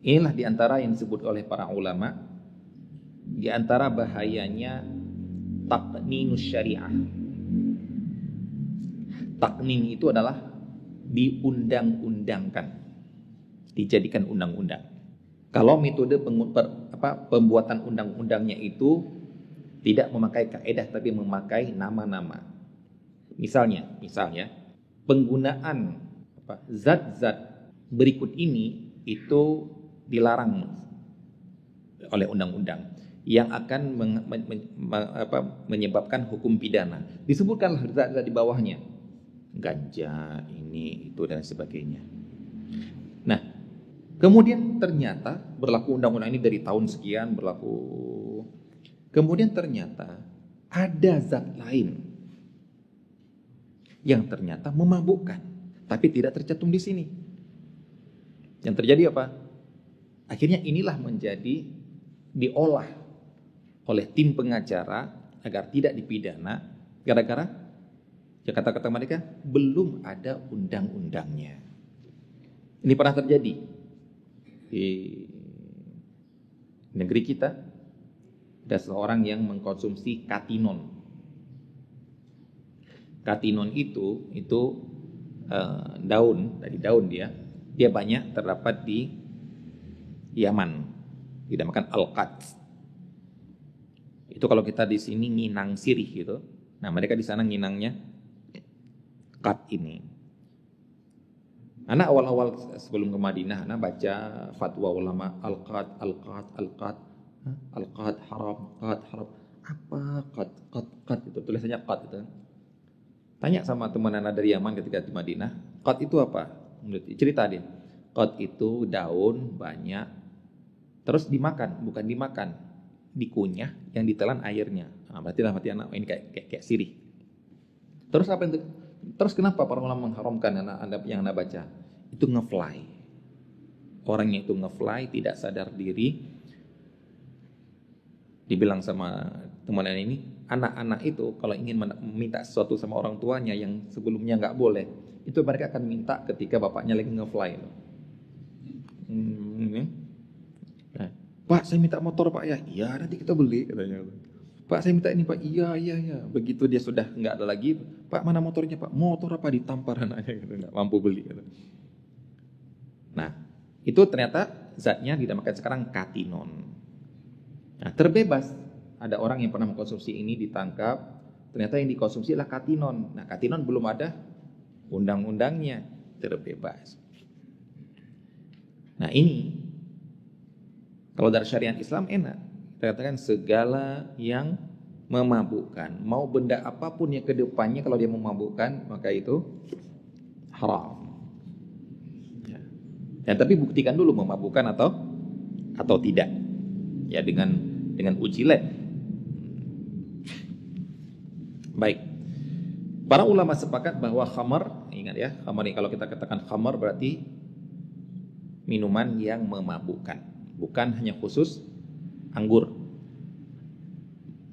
Inilah diantara yang disebut oleh para ulama, diantara bahayanya taqninus syariah. Taqnin itu adalah diundang-undangkan, dijadikan undang-undang. Kalau metode pembuatan undang-undangnya itu tidak memakai kaedah tapi memakai nama-nama. Misalnya penggunaan zat-zat berikut ini itu dilarang oleh undang-undang yang akan menyebabkan hukum pidana. Disebutkanlah zat-zat di bawahnya, ganja, ini, itu dan sebagainya. Nah, kemudian ternyata berlaku undang-undang ini dari tahun sekian berlaku. Kemudian ternyata ada zat lain yang ternyata memabukkan, tapi tidak tercantum di sini. Yang terjadi apa? Akhirnya inilah menjadi diolah oleh tim pengacara agar tidak dipidana gara-gara ya kata-kata mereka belum ada undang-undangnya. Ini pernah terjadi di negeri kita. Ada seorang yang mengkonsumsi katinon. Katinon itu daun, dari daun dia banyak terdapat di Yaman, dinamakan al-qat. Itu kalau kita di sini nginang sirih gitu. Nah, mereka di sana nginangnya qat ini. Anak awal-awal sebelum ke Madinah, anak baca fatwa ulama al-qat haram, apa qat itu tulisannya qat itu. Tanya sama teman anak dari Yaman ketika di Madinah, qat itu apa? Cerita dia. Qat itu daun banyak terus dimakan, bukan dimakan, dikunyah yang ditelan airnya. Nah, berarti anak ini kayak sirih. Terus apa itu? Terus kenapa para ulama mengharamkan yang anda baca? Itu ngefly. Orangnya itu ngefly, tidak sadar diri. Dibilang sama teman ini, anak-anak itu kalau ingin meminta sesuatu sama orang tuanya yang sebelumnya nggak boleh, itu mereka akan minta ketika bapaknya lagi ngefly. Nah, Pak, saya minta motor Pak ya. Iya, nanti kita beli katanya. Pak, saya minta ini Pak. Iya. Begitu dia sudah nggak ada lagi, Pak, mana motornya Pak? Motor apa? Ditampar anaknya gitu, nggak mampu beli. Gitu. Nah, itu ternyata zatnya dinamakan sekarang katinon. Nah, terbebas. Ada orang yang pernah mengkonsumsi ini ditangkap, ternyata yang dikonsumsi adalah katinon. Nah, katinon belum ada undang-undangnya, terbebas. Nah, ini kalau dari syariat Islam enak. Kita katakan segala yang memabukkan, mau benda apapun yang kedepannya kalau dia memabukkan, maka itu haram. Ya. Dan tapi buktikan dulu memabukkan atau tidak. Ya dengan uji lab. Baik. Para ulama sepakat bahwa khamar, ingat ya, khamar ini kalau kita katakan khamar berarti minuman yang memabukkan, bukan hanya khusus anggur.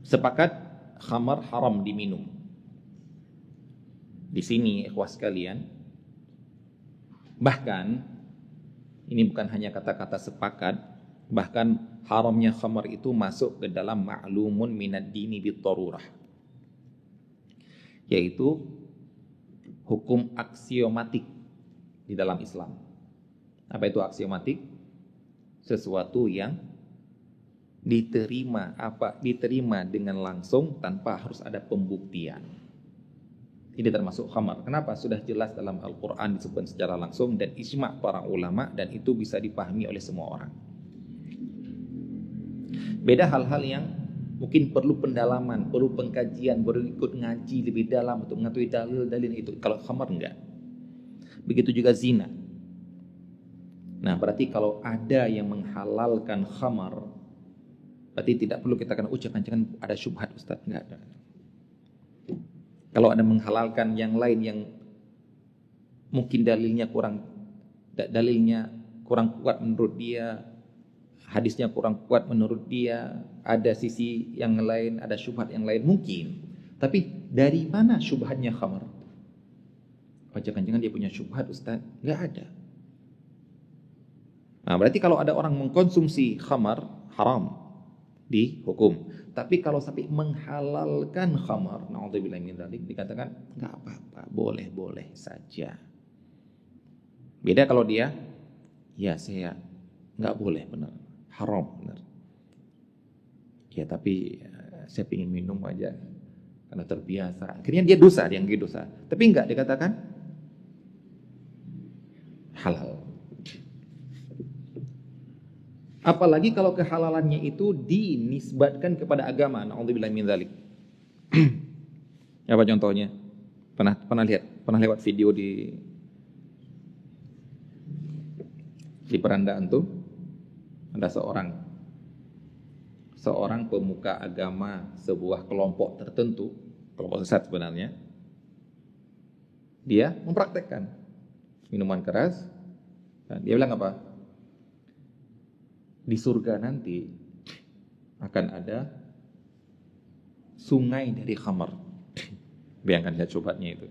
Sepakat khamar haram diminum. Di sini ikhwas sekalian, bahkan ini bukan hanya kata-kata sepakat, bahkan haramnya khamar itu masuk ke dalam ma'lumun minad dini bidarurah, yaitu hukum aksiomatik di dalam Islam. Apa itu aksiomatik? Sesuatu yang diterima dengan langsung tanpa harus ada pembuktian. Ini termasuk khamar. Kenapa? Sudah jelas dalam Al-Quran disebut secara langsung dan ijma' para ulama, dan itu bisa dipahami oleh semua orang. Beda hal-hal yang mungkin perlu pendalaman, perlu pengkajian, perlu ikut ngaji lebih dalam untuk mengetahui dalil-dalil itu. Kalau khamar enggak. Begitu juga zina. Nah, berarti kalau ada yang menghalalkan khamar, berarti tidak perlu kita katakan jangan ada syubhat Ustaz, enggak ada. Kalau ada menghalalkan yang lain yang mungkin dalilnya kurang kuat menurut dia, hadisnya kurang kuat menurut dia, ada sisi yang lain, ada syubhat yang lain mungkin. Tapi dari mana syubhatnya khamar? Jangan-jangan dia punya syubhat Ustaz? Enggak ada. Nah, berarti kalau ada orang mengkonsumsi khamar, haram, dihukum. Tapi kalau sampai menghalalkan khamar, na'udzubillah min dzalik, dikatakan enggak apa-apa, boleh-boleh saja. Beda kalau dia, ya saya nggak boleh, benar, haram, benar. Ya tapi saya ingin minum aja karena terbiasa. Akhirnya dia dosa, dia nggak dosa. Tapi enggak dikatakan halal. Apalagi kalau kehalalannya itu dinisbatkan kepada agama. Na'udzubillah min dzalik. Apa contohnya? Pernah lewat video di perandaan tuh ada seorang pemuka agama sebuah kelompok tertentu, kelompok sesat sebenarnya. Dia mempraktekkan minuman keras dan dia bilang apa? Di surga nanti akan ada sungai dari khamar. Bayangkan ya cobatnya itu.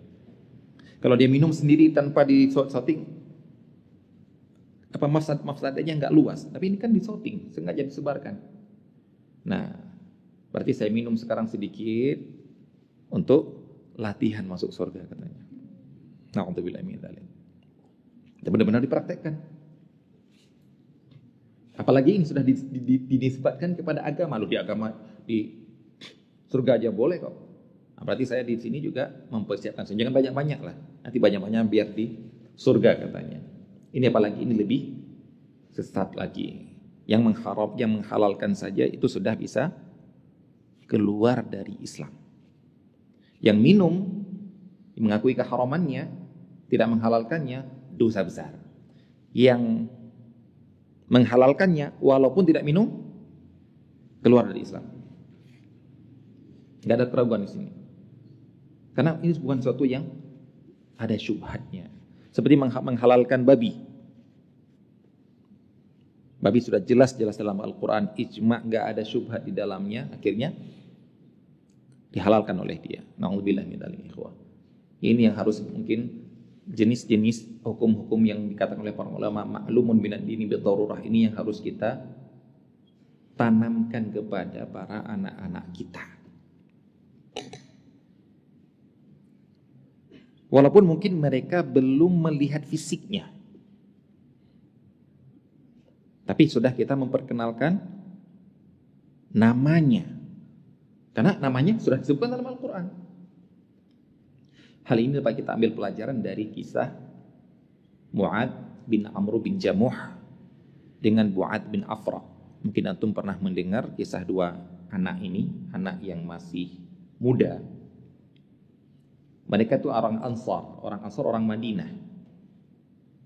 Kalau dia minum sendiri tanpa di-shooting, apa mafsadanya nggak luas. Tapi ini kan di-shooting, sengaja disebarkan. Nah, berarti saya minum sekarang sedikit untuk latihan masuk surga katanya. Na'udzubillah min dzalik. Dan benar-benar dipraktekkan. Apalagi ini sudah dinisbatkan kepada agama. Lalu di agama di surga aja boleh kok. Nah, berarti saya di sini juga mempersiapkan. Jangan banyak-banyak lah. Nanti banyak-banyak biar di surga katanya. Ini apalagi ini lebih sesat lagi. Yang menghalalkan saja itu sudah bisa keluar dari Islam. Yang minum mengakui keharamannya, tidak menghalalkannya, dosa besar. Yang menghalalkannya walaupun tidak minum, keluar dari Islam. Gak ada keraguan di sini. Karena ini bukan sesuatu yang ada syubhatnya. Seperti menghalalkan babi. Babi sudah jelas-jelas dalam Al-Quran, ijma' gak ada syubhat di dalamnya, akhirnya dihalalkan oleh dia. Na'udzubillah min dzalik, ikhwah. Ini yang harus mungkin jenis-jenis hukum-hukum yang dikatakan oleh para ulama ma'lumun minad dini bidarurah, ini yang harus kita tanamkan kepada para anak-anak kita. Walaupun mungkin mereka belum melihat fisiknya, tapi sudah kita memperkenalkan namanya, karena namanya sudah disebutkan dalam Al-Quran. Hal ini dapat kita ambil pelajaran dari kisah Mu'ad bin Amr bin Jamuh dengan Bu'ad bin Afra. Mungkin antum pernah mendengar kisah dua anak ini, anak yang masih muda. Mereka itu orang Ansar, orang Madinah.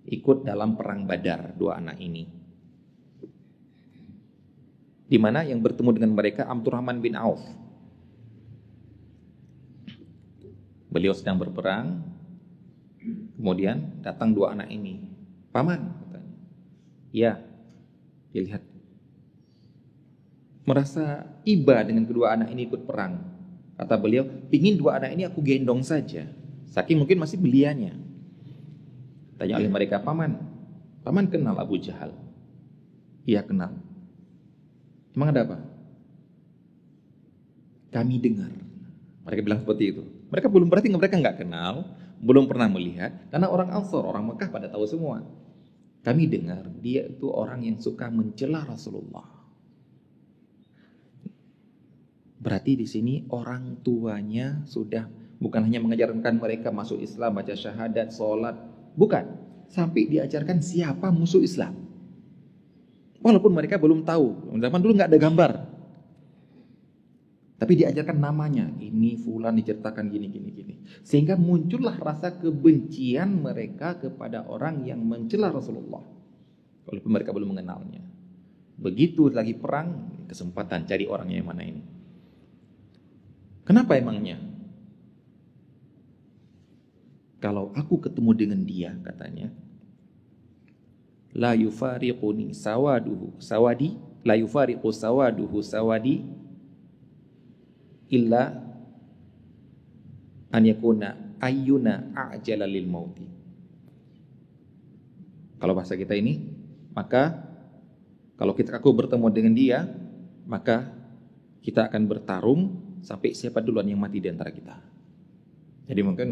Ikut dalam perang Badar, dua anak ini. Di mana yang bertemu dengan mereka Abdurrahman bin Auf. Beliau sedang berperang, kemudian datang dua anak ini. Paman, katanya. Ya, dia lihat. Merasa iba dengan kedua anak ini ikut perang. Kata beliau, pingin dua anak ini aku gendong saja. Saking mungkin masih belianya. Tanya oleh mereka, paman kenal Abu Jahal? Iya kenal. Emang ada apa? Kami dengar. Mereka bilang seperti itu. Mereka nggak kenal, belum pernah melihat, karena orang Ansar, orang Mekah pada tahu semua. Kami dengar dia itu orang yang suka mencela Rasulullah. Berarti di sini orang tuanya sudah bukan hanya mengajarkan mereka masuk Islam, baca syahadat, sholat, bukan, sampai diajarkan siapa musuh Islam. Walaupun mereka belum tahu, zaman dulu nggak ada gambar. Tapi diajarkan namanya, ini fulan diceritakan gini. Sehingga muncullah rasa kebencian mereka kepada orang yang mencela Rasulullah. Walaupun mereka belum mengenalnya. Begitu lagi perang, kesempatan cari orangnya yang mana ini. Kenapa emangnya? Kalau aku ketemu dengan dia, katanya, la yufariquni sawaduhu sawadi, la yufariqu sawaduhu sawadi illa an yakuna ayyuna a'jala lil mauti. Kalau bahasa kita ini, maka kalau aku bertemu dengan dia, maka kita akan bertarung sampai siapa duluan yang mati di antara kita. Jadi mungkin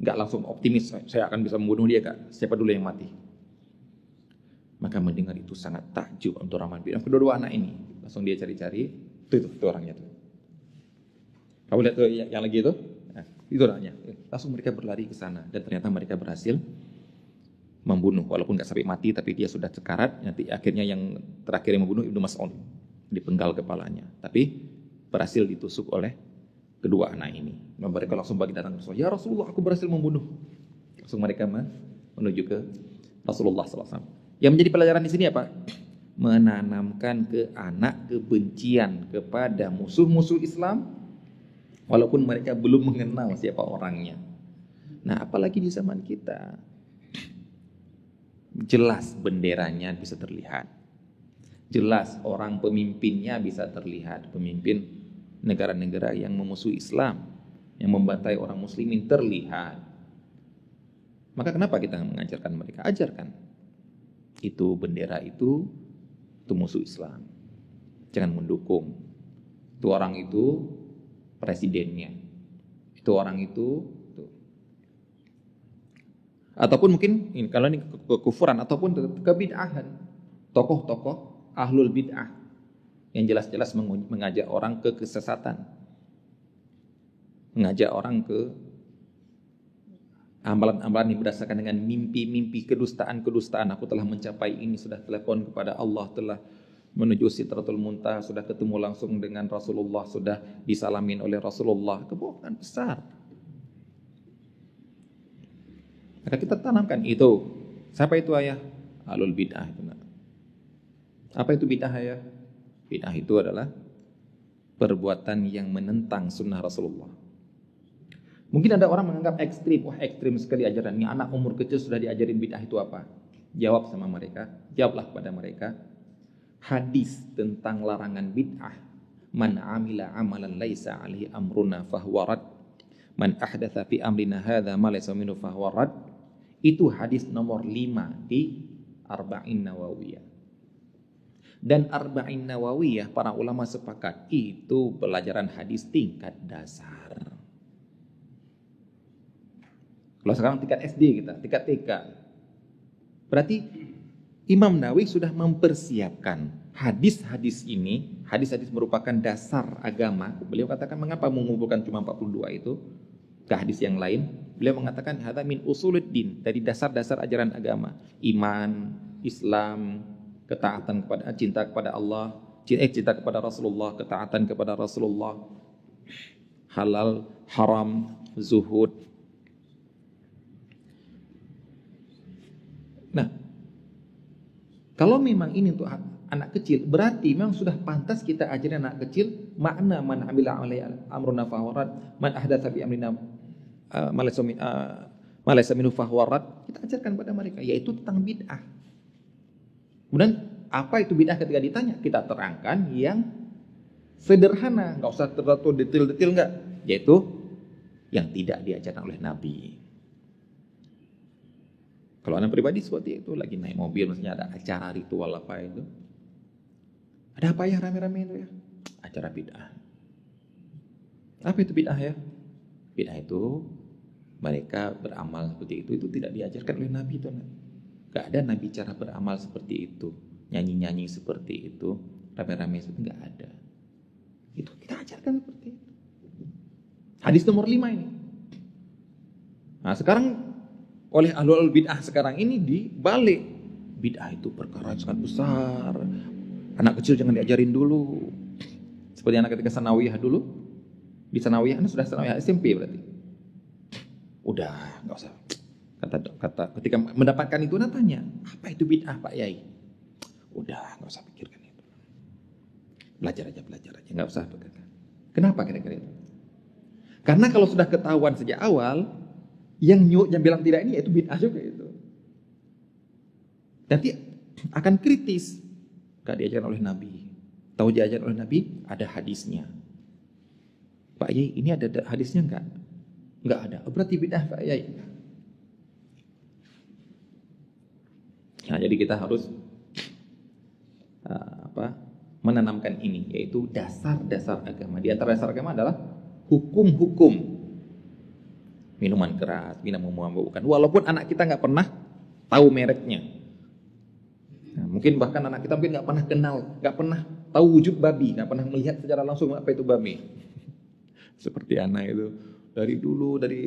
nggak langsung optimis saya akan bisa membunuh dia, Kak. Siapa dulu yang mati? Maka mendengar itu sangat takjub untuk Rahman bin Auf. Kedua-dua anak ini langsung dia cari-cari, itu orangnya tuh. Kamu lihat tuh yang lagi itu? Nah, itu orangnya. Langsung mereka berlari ke sana dan ternyata mereka berhasil membunuh, walaupun nggak sampai mati, tapi dia sudah sekarat. Nanti akhirnya yang terakhir yang membunuh Ibnu Mas'ud, dipenggal kepalanya, tapi berhasil ditusuk oleh kedua anak ini. Mereka langsung bagi datang ke Rasulullah, ya Rasulullah, aku berhasil membunuh. Langsung mereka menuju ke Rasulullah SAW. Yang menjadi pelajaran di sini apa? Menanamkan ke anak kebencian kepada musuh-musuh Islam, walaupun mereka belum mengenal siapa orangnya. Nah, apalagi di zaman kita, jelas benderanya bisa terlihat, jelas orang pemimpinnya bisa terlihat, pemimpin negara-negara yang memusuhi Islam, yang membantai orang muslimin terlihat. Maka kenapa kita mengajarkan mereka? Ajarkan. Itu bendera itu musuh Islam. Jangan mendukung. Itu orang itu presidennya. Itu orang itu. Ataupun mungkin kalau ini kekufuran ataupun kebid'ahan. Tokoh-tokoh ahlul bid'ah yang jelas-jelas mengajak orang ke kesesatan. Mengajak orang ke amalan-amalan yang berdasarkan dengan mimpi-mimpi kedustaan-kedustaan. Aku telah mencapai ini, sudah telepon kepada Allah, telah menuju Sidratul Muntaha, sudah ketemu langsung dengan Rasulullah, sudah disalamin oleh Rasulullah. Kebohongan besar. Maka kita tanamkan itu. Siapa itu ayah? Ahlul bid'ah itu. Apa itu bid'ah ayah? Bid'ah itu adalah perbuatan yang menentang sunnah Rasulullah. Mungkin ada orang menganggap ekstrim, wah ekstrim sekali ajaran ini, anak umur kecil sudah diajarin bid'ah itu apa? Jawab sama mereka, jawablah kepada mereka, hadis tentang larangan bid'ah, man amila amalan laisa alaihi amruna fahuwa rad, man ahdatsa fi amrina hadza ma laysa minhu fahuwa rad, itu hadis nomor 5 di Arba'in Nawawiyah. Dan Arba'in Nawawiyah para ulama sepakat itu pelajaran hadis tingkat dasar. Kalau sekarang tingkat SD kita, tingkat TK. Berarti Imam Nawawi sudah mempersiapkan hadis-hadis ini, hadis-hadis merupakan dasar agama. Beliau katakan mengapa mengumpulkan cuma 42 itu ke hadis yang lain. Beliau mengatakan hadza min usuluddin, dari dasar-dasar ajaran agama. Iman, Islam, ketaatan kepada cinta kepada Allah, cinta kepada Rasulullah, ketaatan kepada Rasulullah, halal, haram, zuhud. Nah, kalau memang ini untuk anak kecil, berarti memang sudah pantas kita ajarin anak kecil makna man amila amruna fahuwa man ahdatsa bi amrina malaysa minhu fahuwa. Kita ajarkan pada mereka, yaitu tentang bid'ah. Kemudian apa itu bid'ah ketika ditanya, kita terangkan yang sederhana, nggak usah terlalu detail-detail, nggak, yaitu yang tidak diajarkan oleh Nabi. Kalau anak pribadi seperti itu, lagi naik mobil, misalnya ada acara ritual apa itu, ada apa ya rame-rame itu ya? Acara bid'ah. Apa itu bid'ah ya? Bid'ah itu mereka beramal seperti itu tidak diajarkan oleh Nabi itu. Gak ada Nabi cara beramal seperti itu, nyanyi-nyanyi seperti itu, rame-rame seperti itu, gak ada. Itu kita ajarkan seperti itu. Hadis nomor 5 ini. Nah sekarang oleh ahlul bid'ah sekarang ini dibalik. Bid'ah itu perkara sangat besar. Anak kecil jangan diajarin dulu. Seperti anak ketika sanawiyah dulu. Di sanawiyah, sudah sanawiyah SMP berarti. Udah, nggak usah. Kata ketika mendapatkan itu, tanya, apa itu bid'ah Pak Yai? Udah, nggak usah pikirkan itu. Belajar aja, nggak usah pikirkan. Kenapa kira-kira itu? Karena kalau sudah ketahuan sejak awal, yang bilang tidak ini, itu bid'ah juga itu. Nanti akan kritis. Gak diajarkan oleh Nabi. Tahu diajarkan oleh Nabi, ada hadisnya. Pak Yai, ini ada hadisnya enggak? Enggak ada. Berarti bid'ah Pak Yai. Nah, jadi kita harus menanamkan ini, yaitu dasar-dasar agama. Di antara dasar agama adalah hukum-hukum. minuman keras, minuman memabukkan. Walaupun anak kita nggak pernah tahu mereknya. Nah, mungkin bahkan anak kita mungkin nggak pernah kenal, nggak pernah tahu wujud babi, nggak pernah melihat secara langsung apa itu babi. Seperti anak itu dari dulu, dari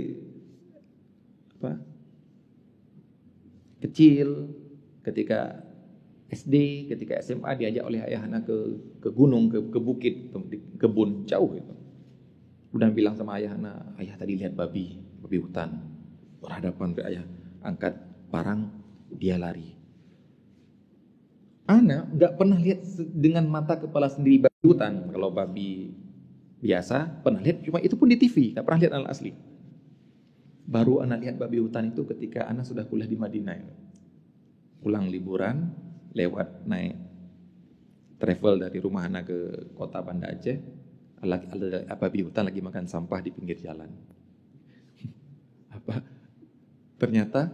kecil, ketika SD, ketika SMA diajak oleh ayah anak ke gunung, ke bukit, ke kebun jauh itu. Udah bilang sama ayah anak, ayah tadi lihat babi hutan. Berhadapan ke ayah, angkat parang, dia lari. Anak nggak pernah lihat dengan mata kepala sendiri babi hutan. Kalau babi biasa pernah lihat, cuma itu pun di TV, nggak pernah lihat anak asli. Baru anak lihat babi hutan itu ketika anak sudah kuliah di Madinah. Pulang liburan, lewat naik travel dari rumah anak ke kota Banda Aceh, ada babi hutan lagi makan sampah di pinggir jalan. Ternyata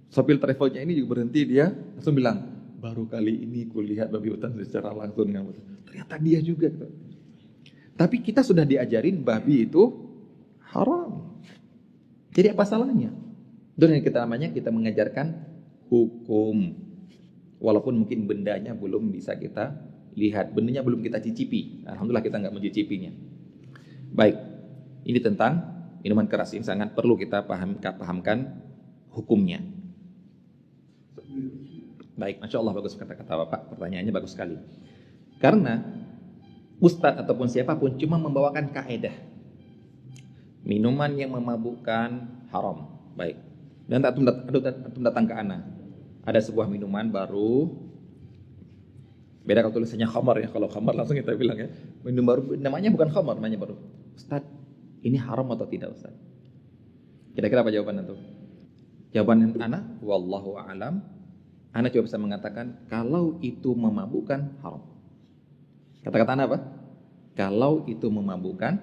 sopir travelnya ini juga berhenti, dia langsung bilang, baru kali ini kulihat babi hutan secara langsung. Ternyata dia juga. Tapi kita sudah diajarin babi itu haram. Jadi apa salahnya? Itu yang kita namanya, kita mengajarkan hukum. Walaupun mungkin bendanya belum bisa kita lihat, bendanya belum kita cicipi. Alhamdulillah kita nggak mencicipinya. Baik, ini tentang minuman keras, ini sangat perlu kita pahamkan hukumnya. Baik, Masya Allah, bagus kata-kata Bapak, pertanyaannya bagus sekali. Karena ustadz ataupun siapapun cuma membawakan kaedah. Minuman yang memabukkan haram. Baik. Dan antum datang ke ana. Ada sebuah minuman baru. Beda kalau tulisannya khamar ya. Kalau khamar langsung kita bilang ya. Minum baru, namanya bukan khamar, namanya baru. Ustadz, ini haram atau tidak Ustadz? Kira-kira apa jawaban antum? Jawaban ana, wallahu a'lam. Ana coba bisa mengatakan kalau itu memabukkan haram. Kata-kata ana apa? Kalau itu memabukkan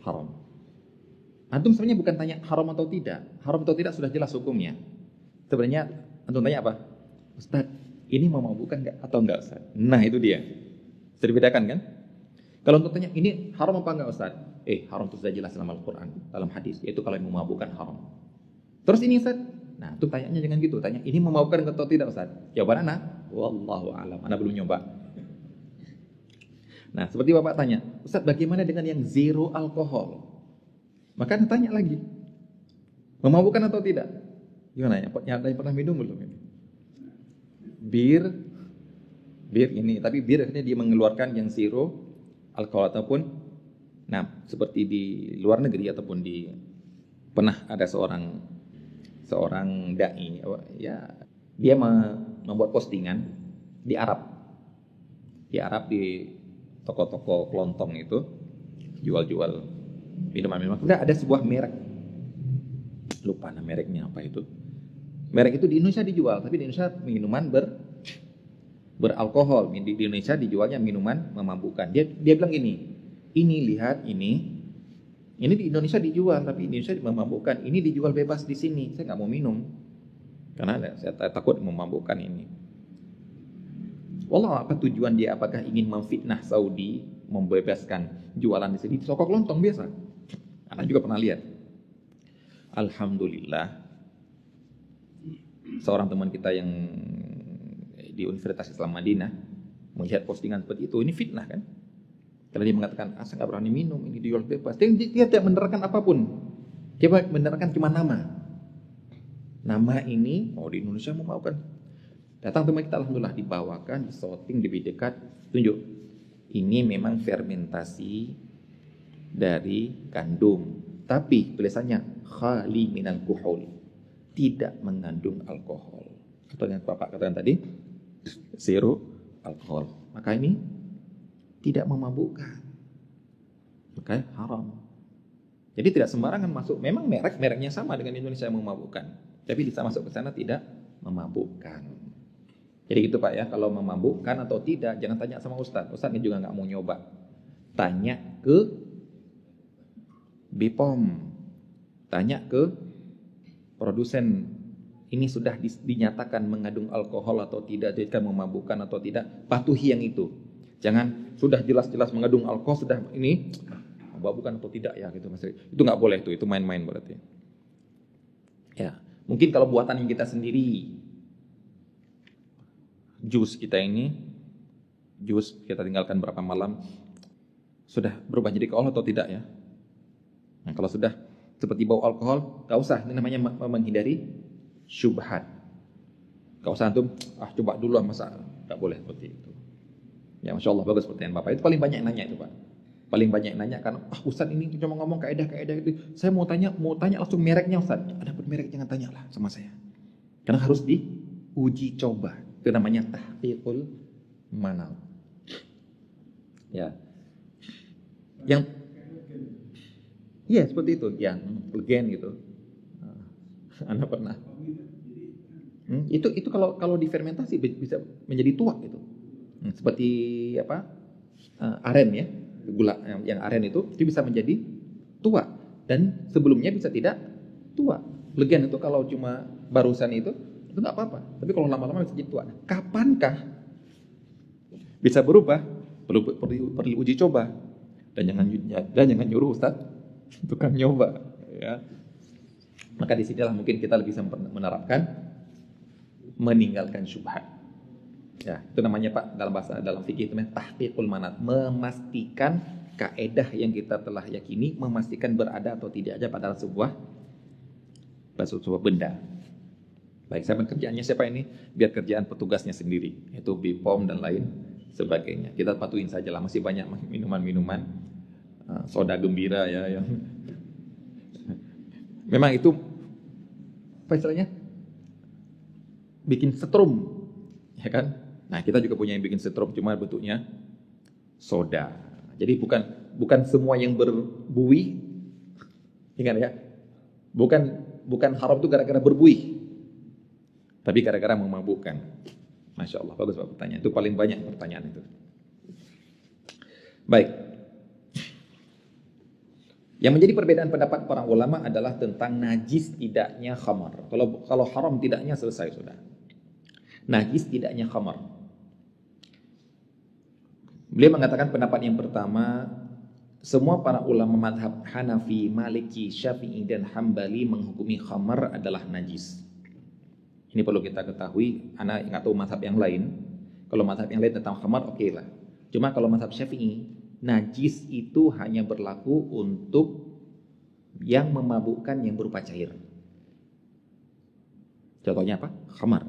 haram. Antum sebenarnya bukan tanya haram atau tidak. Haram atau tidak sudah jelas hukumnya. Sebenarnya antum tanya apa? Ustaz, ini memabukkan enggak atau enggak Ustaz? Nah itu dia. Bisa dibedakan kan? Kalau antum tanya ini haram apa enggak Ustaz? Haram itu sudah jelas dalam Al-Quran, dalam hadis. Yaitu kalau yang memabukkan haram. Terus ini Ustaz? Nah antum tanyanya jangan gitu. Tanya ini memabukkan atau tidak Ustaz? Jawaban ana, wallahu a'lam. Ana belum nyoba. Nah seperti Bapak tanya, Ustaz bagaimana dengan yang zero alkohol? Maka tanya lagi, memabukkan atau tidak? Gimana ya? Yang pernah minum belum ini? Bir ini, tapi bir akhirnya dia mengeluarkan yang zero alkohol ataupun, nah seperti di luar negeri ataupun pernah ada seorang dai, ya dia membuat postingan di Arab di toko-toko kelontong itu jual-jual minuman. Udah ada sebuah merek, lupa nama mereknya apa itu. Merek itu di Indonesia dijual, tapi di Indonesia minuman beralkohol. Di Indonesia dijualnya minuman memabukkan. Dia bilang gini, ini lihat ini di Indonesia dijual, tapi di Indonesia memabukkan. Ini dijual bebas di sini. Saya nggak mau minum karena saya takut memabukkan ini. Wallah, apa tujuan dia? Apakah ingin memfitnah Saudi, membebaskan jualan di sini? Di toko kelontong biasa. Anda juga pernah lihat. Alhamdulillah, seorang teman kita yang di Universitas Islam Madinah melihat postingan seperti itu, ini fitnah kan? Karena dia mengatakan, saya nggak berani minum, ini dijual bebas. Dia tidak menerangkan apapun. Dia menerangkan cuma nama. Nama ini, di Indonesia mau kan? Datang teman kita, alhamdulillah dibawakan, disorting lebih dekat, tunjuk. Ini memang fermentasi dari gandum, tapi tulisannya khali minal kuhul, tidak mengandung alkohol. Atau yang Bapak katakan tadi, zero alkohol. Maka ini tidak memabukkan, maka haram. Jadi tidak sembarangan masuk. Memang mereknya sama dengan Indonesia yang memabukkan, tapi bisa masuk ke sana tidak memabukkan. Jadi gitu Pak ya, kalau memabukkan atau tidak jangan tanya sama Ustadz. Ustadz ini juga nggak mau nyoba. Tanya ke BPOM, tanya ke produsen. Ini sudah dinyatakan mengandung alkohol atau tidak, jika memabukkan atau tidak, patuhi yang itu. Jangan sudah jelas-jelas mengandung alkohol, sudah ini bukan atau tidak ya gitu Mas. Itu nggak boleh itu main-main berarti. Ya, mungkin kalau buatan yang kita sendiri, jus kita tinggalkan berapa malam, sudah berubah jadi alkohol atau tidak ya? Nah, kalau sudah seperti bau alkohol, gak usah, ini namanya menghindari syubhat. Gak usah antum, coba dulu masa, gak boleh seperti itu. Ya Masya Allah, bagus pertanyaan Bapak. Itu paling banyak yang nanya itu Pak. Paling banyak yang nanya kan, Ustaz ini cuma ngomong kaedah itu. Saya mau tanya langsung mereknya Ustaz. Ada pun merek jangan tanya lah sama saya. Karena harus diuji coba. Itu namanya tahqiqul manal. Ya. Yang iya seperti itu, yang legen gitu. Anda pernah? Itu kalau difermentasi bisa menjadi tua gitu. Seperti apa? Aren ya, gula yang aren itu bisa menjadi tua dan sebelumnya bisa tidak tua. Legen itu kalau cuma barusan itu nggak apa-apa. Tapi kalau lama-lama bisa jadi tua. Kapankah bisa berubah? Perlu uji coba. Dan jangan nyuruh Ustaz tukang nyoba ya. Maka di sinilah mungkin kita lebih bisa menerapkan meninggalkan syubhat. Ya, itu namanya Pak dalam fikih itu namanya tahqiqul manat, memastikan kaedah yang kita telah yakini, memastikan berada atau tidak ada pada sebuah benda. Baik, siapa kerjaannya siapa ini? Biar kerjaan petugasnya sendiri, yaitu BPOM dan lain sebagainya. Kita patuhin saja lah, masih banyak minuman-minuman soda gembira ya yang memang itu apa istilahnya? Bikin setrum, ya kan? Nah, kita juga punya yang bikin setrum, cuma bentuknya soda. Jadi bukan semua yang berbuih, ingat ya, bukan haram itu gara-gara berbuih, tapi gara-gara memabukkan. Masya Allah, bagus Pak pertanyaan. Itu paling banyak pertanyaan itu. Baik. Yang menjadi perbedaan pendapat para ulama adalah tentang najis tidaknya khamar. Kalau haram tidaknya selesai sudah. Najis tidaknya khamar. Beliau mengatakan pendapat yang pertama, semua para ulama mazhab Hanafi, Maliki, Syafi'i dan Hambali menghukumi khamar adalah najis. Ini perlu kita ketahui, anak nggak tahu mazhab yang lain. Kalau mazhab yang lain tentang khamar oke lah. Cuma kalau mazhab Syafi'i, najis itu hanya berlaku untuk yang memabukkan yang berupa cair. Contohnya apa? Khamar.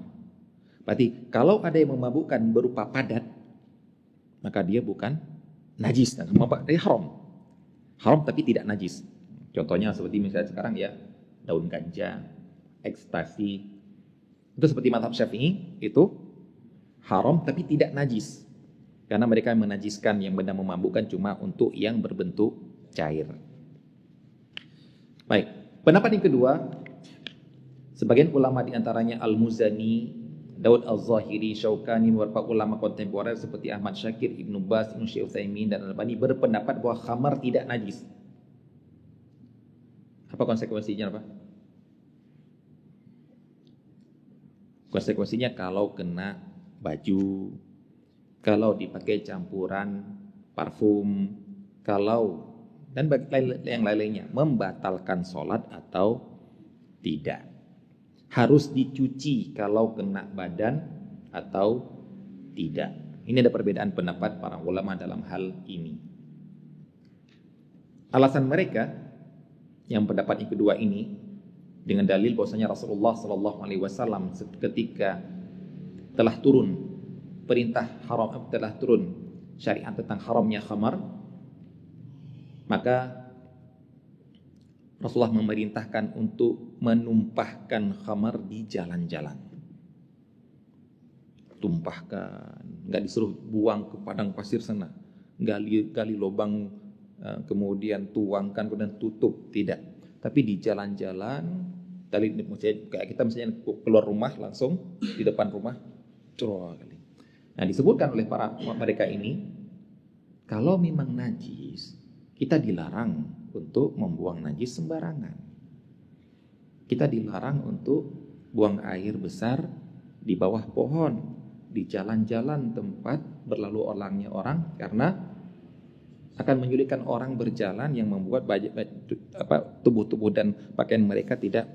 Berarti kalau ada yang memabukkan berupa padat, maka dia bukan najis. Dia haram. Haram tapi tidak najis. Contohnya seperti misalnya sekarang ya, daun ganja, ekstasi. Itu seperti mazhab Syafi'i, itu haram tapi tidak najis. Karena mereka menajiskan yang benda memabukkan cuma untuk yang berbentuk cair. Baik, pendapat yang kedua, sebagian ulama diantaranya Al-Muzani, Daud Al-Zahiri, Syaukani, beberapa ulama kontemporer seperti Ahmad Syakir, Ibnu Baz, Ibnu Syekh Utsaimin dan Al-Albani berpendapat bahwa khamar tidak najis. Apa konsekuensinya apa? Konsekuensinya kalau kena baju, kalau dipakai campuran parfum, kalau dan yang lainnya membatalkan sholat atau tidak. Harus dicuci kalau kena badan atau tidak. Ini ada perbedaan pendapat para ulama dalam hal ini. Alasan mereka yang pendapat yang kedua ini dengan dalil bahwasanya Rasulullah SAW ketika telah turun perintah haram, telah turun syariat tentang haramnya khamar, maka Rasulullah memerintahkan untuk menumpahkan khamar di jalan-jalan. Tumpahkan, nggak disuruh buang ke padang pasir sana, gali lubang, kemudian tuangkan, kemudian tutup, tidak. Tapi di jalan-jalan, kayak kita misalnya keluar rumah langsung di depan rumah, curah kali. Nah, disebutkan oleh mereka ini, kalau memang najis, kita dilarang untuk membuang najis sembarangan. Kita dilarang untuk buang air besar di bawah pohon, di jalan-jalan tempat berlalu orangnya orang, karena akan menyulitkan orang berjalan yang membuat tubuh-tubuh dan pakaian mereka tidak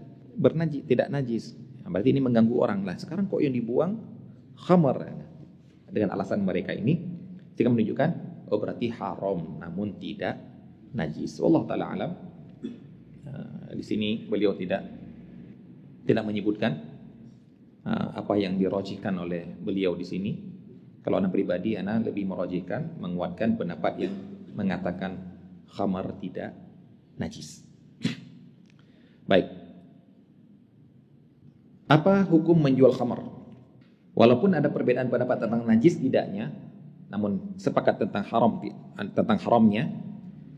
najis. Nah, berarti ini mengganggu orang lah. Sekarang kok yang dibuang khamar dengan alasan mereka ini, jika menunjukkan berarti haram namun tidak najis. Wallahu taala alam. Di sini beliau tidak menyebutkan apa yang dirojihkan oleh beliau di sini. Kalau anak pribadi, anak lebih merojihkan, menguatkan pendapat yang mengatakan khamar tidak najis. Baik. Apa hukum menjual khamar? Walaupun ada perbedaan pendapat tentang najis tidaknya, namun sepakat tentang haramnya,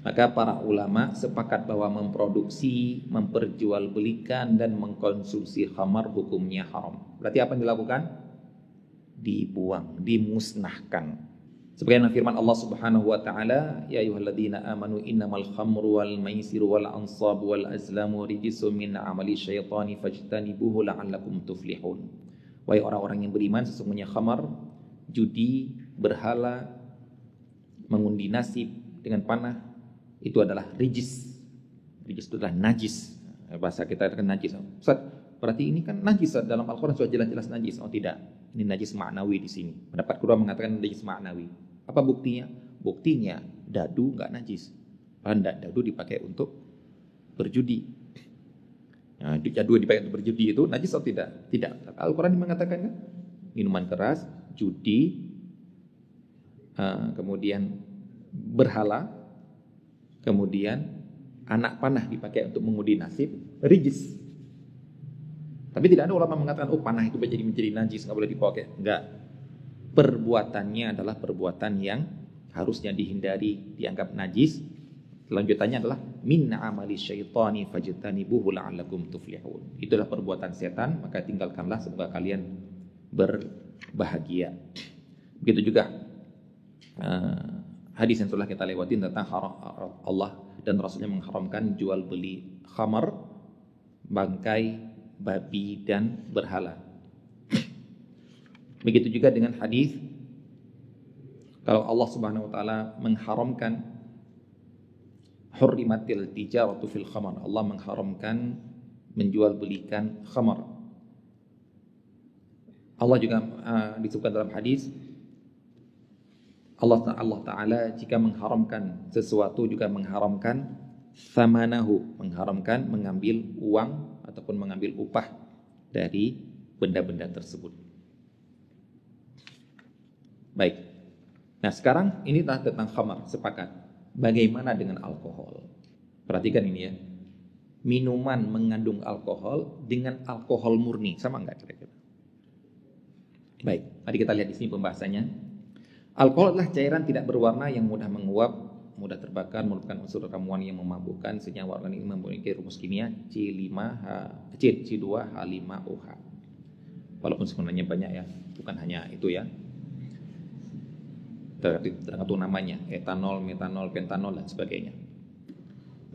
maka para ulama sepakat bahwa memproduksi, memperjualbelikan dan mengkonsumsi khamar hukumnya haram. Berarti apa yang dilakukan? Dibuang, dimusnahkan. Sebagaimana firman Allah Subhanahu wa taala, ya ayyuhalladzina amanu innamal khamru wal maisiru wal ansabu wal azlamu rijsun min amali syaitani fajtanibuhu la'allakum tuflihun. Wahai orang-orang yang beriman, sesungguhnya khamar, judi, berhala, mengundi nasib dengan panah itu adalah rijis. Rijis itu adalah najis. Bahasa kita katakan najis. Ustaz, berarti ini kan najis dalam Al-Qur'an sudah jelas-jelas najis. Oh tidak, ini najis ma'nawi di sini. Pendapat kedua mengatakan najis ma'nawi. Apa buktinya? Buktinya dadu enggak najis. Padahal dadu dipakai untuk berjudi. Nah, dadu dipakai untuk berjudi itu najis atau tidak? Tidak. Al-Qur'an mengatakan kan minuman keras, judi, kemudian berhala, kemudian anak panah dipakai untuk mengundi nasib, rijis. Tapi tidak ada ulama mengatakan panah itu menjadi najis, nggak boleh dipakai. Enggak. Perbuatannya adalah perbuatan yang harusnya dihindari, dianggap najis. Lanjutannya adalah min amali syaitani fajtanibuhu la'allakum tuflihun. Itulah perbuatan setan, maka tinggalkanlah semoga kalian berbahagia. Begitu juga hadis yang telah kita lewatin tentang Allah dan Rasulnya mengharamkan jual beli khamar, bangkai babi dan berhala. Begitu juga dengan hadis kalau Allah Subhanahu wa taala mengharamkan hurrimatil tijaratu fil khamar, Allah mengharamkan menjual belikan khamar. Allah juga disebutkan dalam hadis Allah Ta'ala jika mengharamkan sesuatu juga mengharamkan thamanahu, mengharamkan mengambil uang ataupun mengambil upah dari benda-benda tersebut. Baik. Nah sekarang ini tentang khamar, sepakat. Bagaimana dengan alkohol? Perhatikan ini ya. Minuman mengandung alkohol dengan alkohol murni sama enggak kira-kira? Baik, mari kita lihat di sini pembahasannya. Alkohol adalah cairan tidak berwarna yang mudah menguap, mudah terbakar, merupakan unsur ramuan yang memabukkan. Senyawa organik memiliki rumus kimia C2H5OH. Walaupun sebenarnya banyak ya, bukan hanya itu ya. Tergantung namanya, etanol, metanol, pentanol dan sebagainya.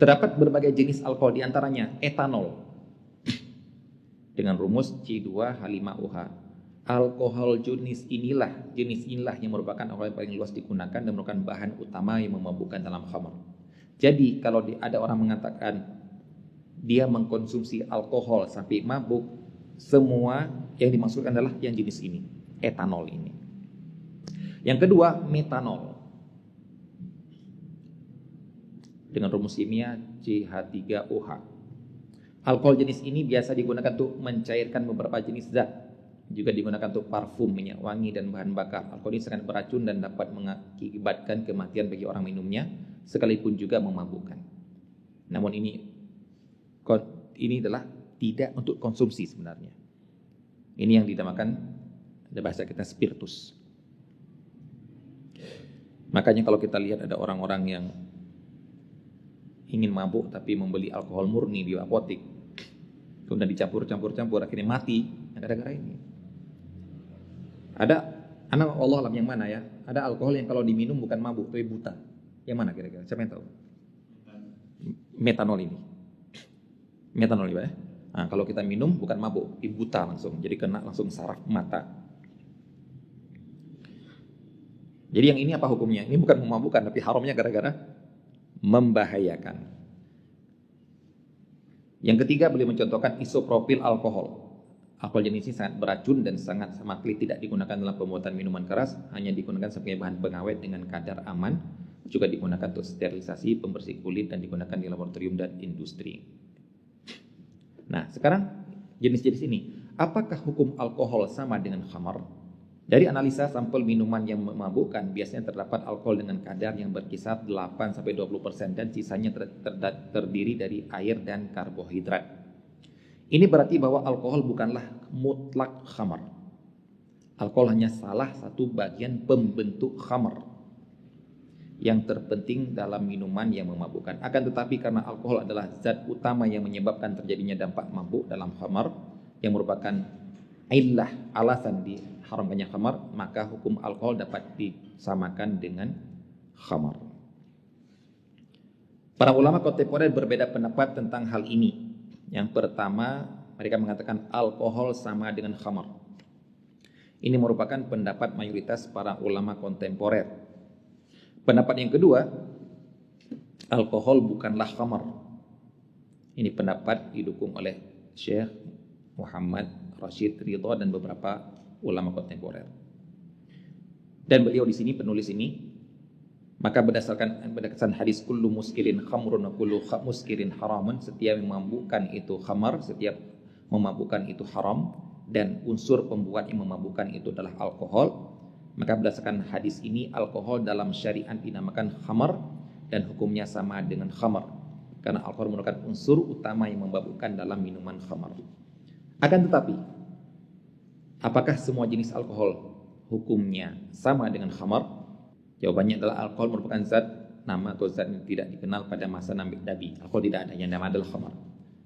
Terdapat berbagai jenis alkohol, diantaranya etanol dengan rumus C2H5OH. Alkohol jenis inilah yang merupakan alkohol yang paling luas digunakan dan merupakan bahan utama yang memabukkan dalam khamar. Jadi kalau ada orang mengatakan dia mengkonsumsi alkohol sampai mabuk, semua yang dimaksudkan adalah yang jenis ini, etanol ini. Yang kedua, metanol dengan rumus kimia CH3OH. Alkohol jenis ini biasa digunakan untuk mencairkan beberapa jenis zat. Juga digunakan untuk parfum, minyak wangi dan bahan bakar. Alkohol ini sangat beracun dan dapat mengakibatkan kematian bagi orang minumnya, sekalipun juga memabukkan. Namun ini adalah tidak untuk konsumsi sebenarnya. Ini yang dinamakan ada bahasa kita spiritus. Makanya kalau kita lihat ada orang-orang yang ingin mabuk tapi membeli alkohol murni di apotik, kemudian dicampur-campur akhirnya mati gara-gara ini. Ada anak Allah alam yang mana ya? Ada alkohol yang kalau diminum bukan mabuk tapi buta. Yang mana kira-kira? Siapa yang tahu? Metanol ini. Metanol ya. Nah, kalau kita minum bukan mabuk, buta langsung. Jadi kena langsung saraf mata. Jadi yang ini apa hukumnya? Ini bukan memabukkan, tapi haramnya gara-gara membahayakan. Yang ketiga, beliau mencontohkan isopropil alkohol. Alkohol jenis ini sangat beracun dan sangat sama sekali tidak digunakan dalam pembuatan minuman keras, hanya digunakan sebagai bahan pengawet dengan kadar aman, juga digunakan untuk sterilisasi, pembersih kulit, dan digunakan di laboratorium dan industri. Nah, sekarang jenis-jenis ini, apakah hukum alkohol sama dengan khamar? Dari analisa sampel minuman yang memabukkan, biasanya terdapat alkohol dengan kadar yang berkisar 8-20% dan sisanya terdiri dari air dan karbohidrat. Ini berarti bahwa alkohol bukanlah mutlak khamar. Alkohol hanya salah satu bagian pembentuk khamar yang terpenting dalam minuman yang memabukkan. Akan tetapi karena alkohol adalah zat utama yang menyebabkan terjadinya dampak mabuk dalam khamar, yang merupakan illah, alasan diharamkannya khamar, maka hukum alkohol dapat disamakan dengan khamar. Para ulama kontemporer berbeda pendapat tentang hal ini. Yang pertama, mereka mengatakan alkohol sama dengan khamar. Ini merupakan pendapat mayoritas para ulama kontemporer. Pendapat yang kedua, alkohol bukanlah khamar. Ini pendapat didukung oleh Syekh Muhammad Rashid Ridha dan beberapa ulama kontemporer. Dan beliau di sini, penulis ini, maka berdasarkan hadis kullu muskirin khamrun wa kullu muskirin haramun, setiap memabukkan itu khamar, setiap memabukkan itu haram, dan unsur pembuat yang memabukkan itu adalah alkohol, maka berdasarkan hadis ini alkohol dalam syariat dinamakan khamar dan hukumnya sama dengan khamar karena alkohol merupakan unsur utama yang memabukkan dalam minuman khamar. Akan tetapi, apakah semua jenis alkohol hukumnya sama dengan khamar? Jawabannya adalah alkohol merupakan zat nama atau zat yang tidak dikenal pada masa Nabi. Alkohol tidak ada, yang nama adalah khamar.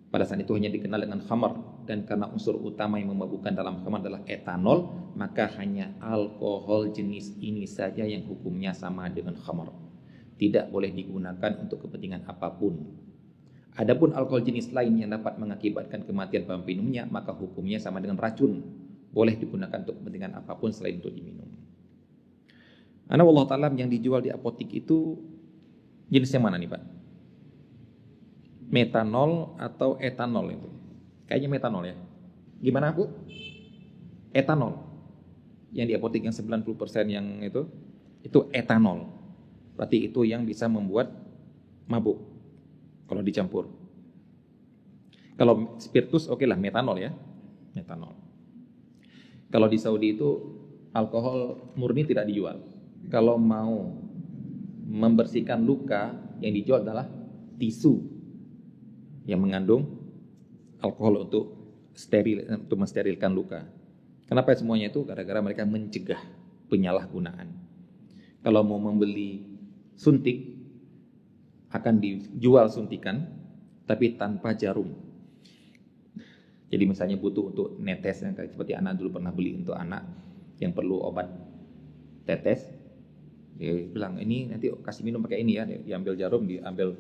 Pada saat itu hanya dikenal dengan khamar, dan karena unsur utama yang memabukkan dalam khamar adalah etanol, maka hanya alkohol jenis ini saja yang hukumnya sama dengan khamar. Tidak boleh digunakan untuk kepentingan apapun. Adapun alkohol jenis lain yang dapat mengakibatkan kematian peminumnya, maka hukumnya sama dengan racun. Boleh digunakan untuk kepentingan apapun selain untuk diminum. Ana wallahu ta'ala, yang dijual di apotik itu jenisnya mana nih Pak? Metanol atau etanol itu? Kayaknya metanol ya. Gimana Bu? Etanol. Yang di apotik yang 90% yang itu etanol. Berarti itu yang bisa membuat mabuk kalau dicampur. Kalau spiritus oke lah, metanol ya. Metanol. Kalau di Saudi itu alkohol murni tidak dijual. Kalau mau membersihkan luka, yang dijual adalah tisu yang mengandung alkohol untuk mensterilkan luka. Kenapa semuanya itu? Gara-gara mereka mencegah penyalahgunaan. Kalau mau membeli suntik, akan dijual suntikan tapi tanpa jarum. Jadi misalnya butuh untuk netes, seperti anak dulu pernah beli untuk anak yang perlu obat tetes. Dia bilang, ini nanti kasih minum pakai ini ya. Diambil jarum, diambil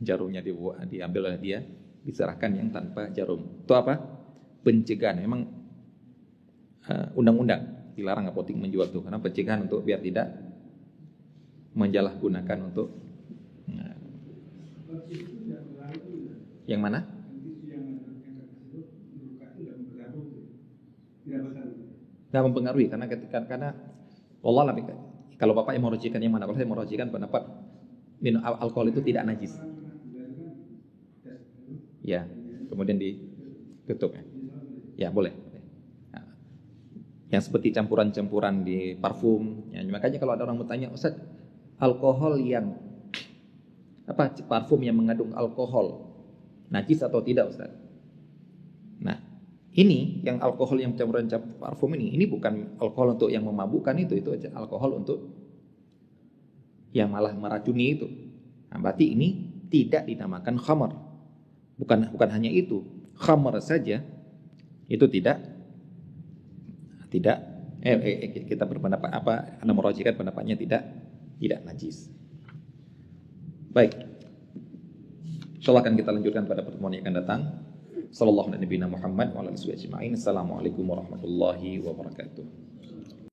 jarumnya, diambil oleh dia, diserahkan yang tanpa jarum. Itu apa? Pencegahan. Memang undang-undang dilarang apotik menjual itu karena pencegahan, untuk biar tidak menjalahgunakan untuk yang mana? Tidak mempengaruhi karena Allah lah. Kalau Bapak yang merujikan yang mana? Kalau saya merujikan pendapat minum alkohol itu tidak najis. Ya, kemudian ditutup ya. Ya, boleh. Nah, yang seperti campuran-campuran di parfum. Ya, makanya kalau ada orang bertanya, Ustaz, alkohol yang parfum yang mengandung alkohol najis atau tidak, Ustaz? Nah, ini yang alkohol yang campuran parfum ini bukan alkohol untuk yang memabukkan, itu alkohol untuk yang malah meracuni itu. Nah, berarti ini tidak dinamakan khamar. Bukan hanya itu, khamar saja itu tidak kita berpendapat Anda merojikan pendapatnya tidak najis. Baik. Insyaallah akan kita lanjutkan pada pertemuan yang akan datang. Sallallahu alaihi wa sallam Muhammad wa ala alihi wa sahbihi ajma'in. Assalamualaikum warahmatullahi wabarakatuh.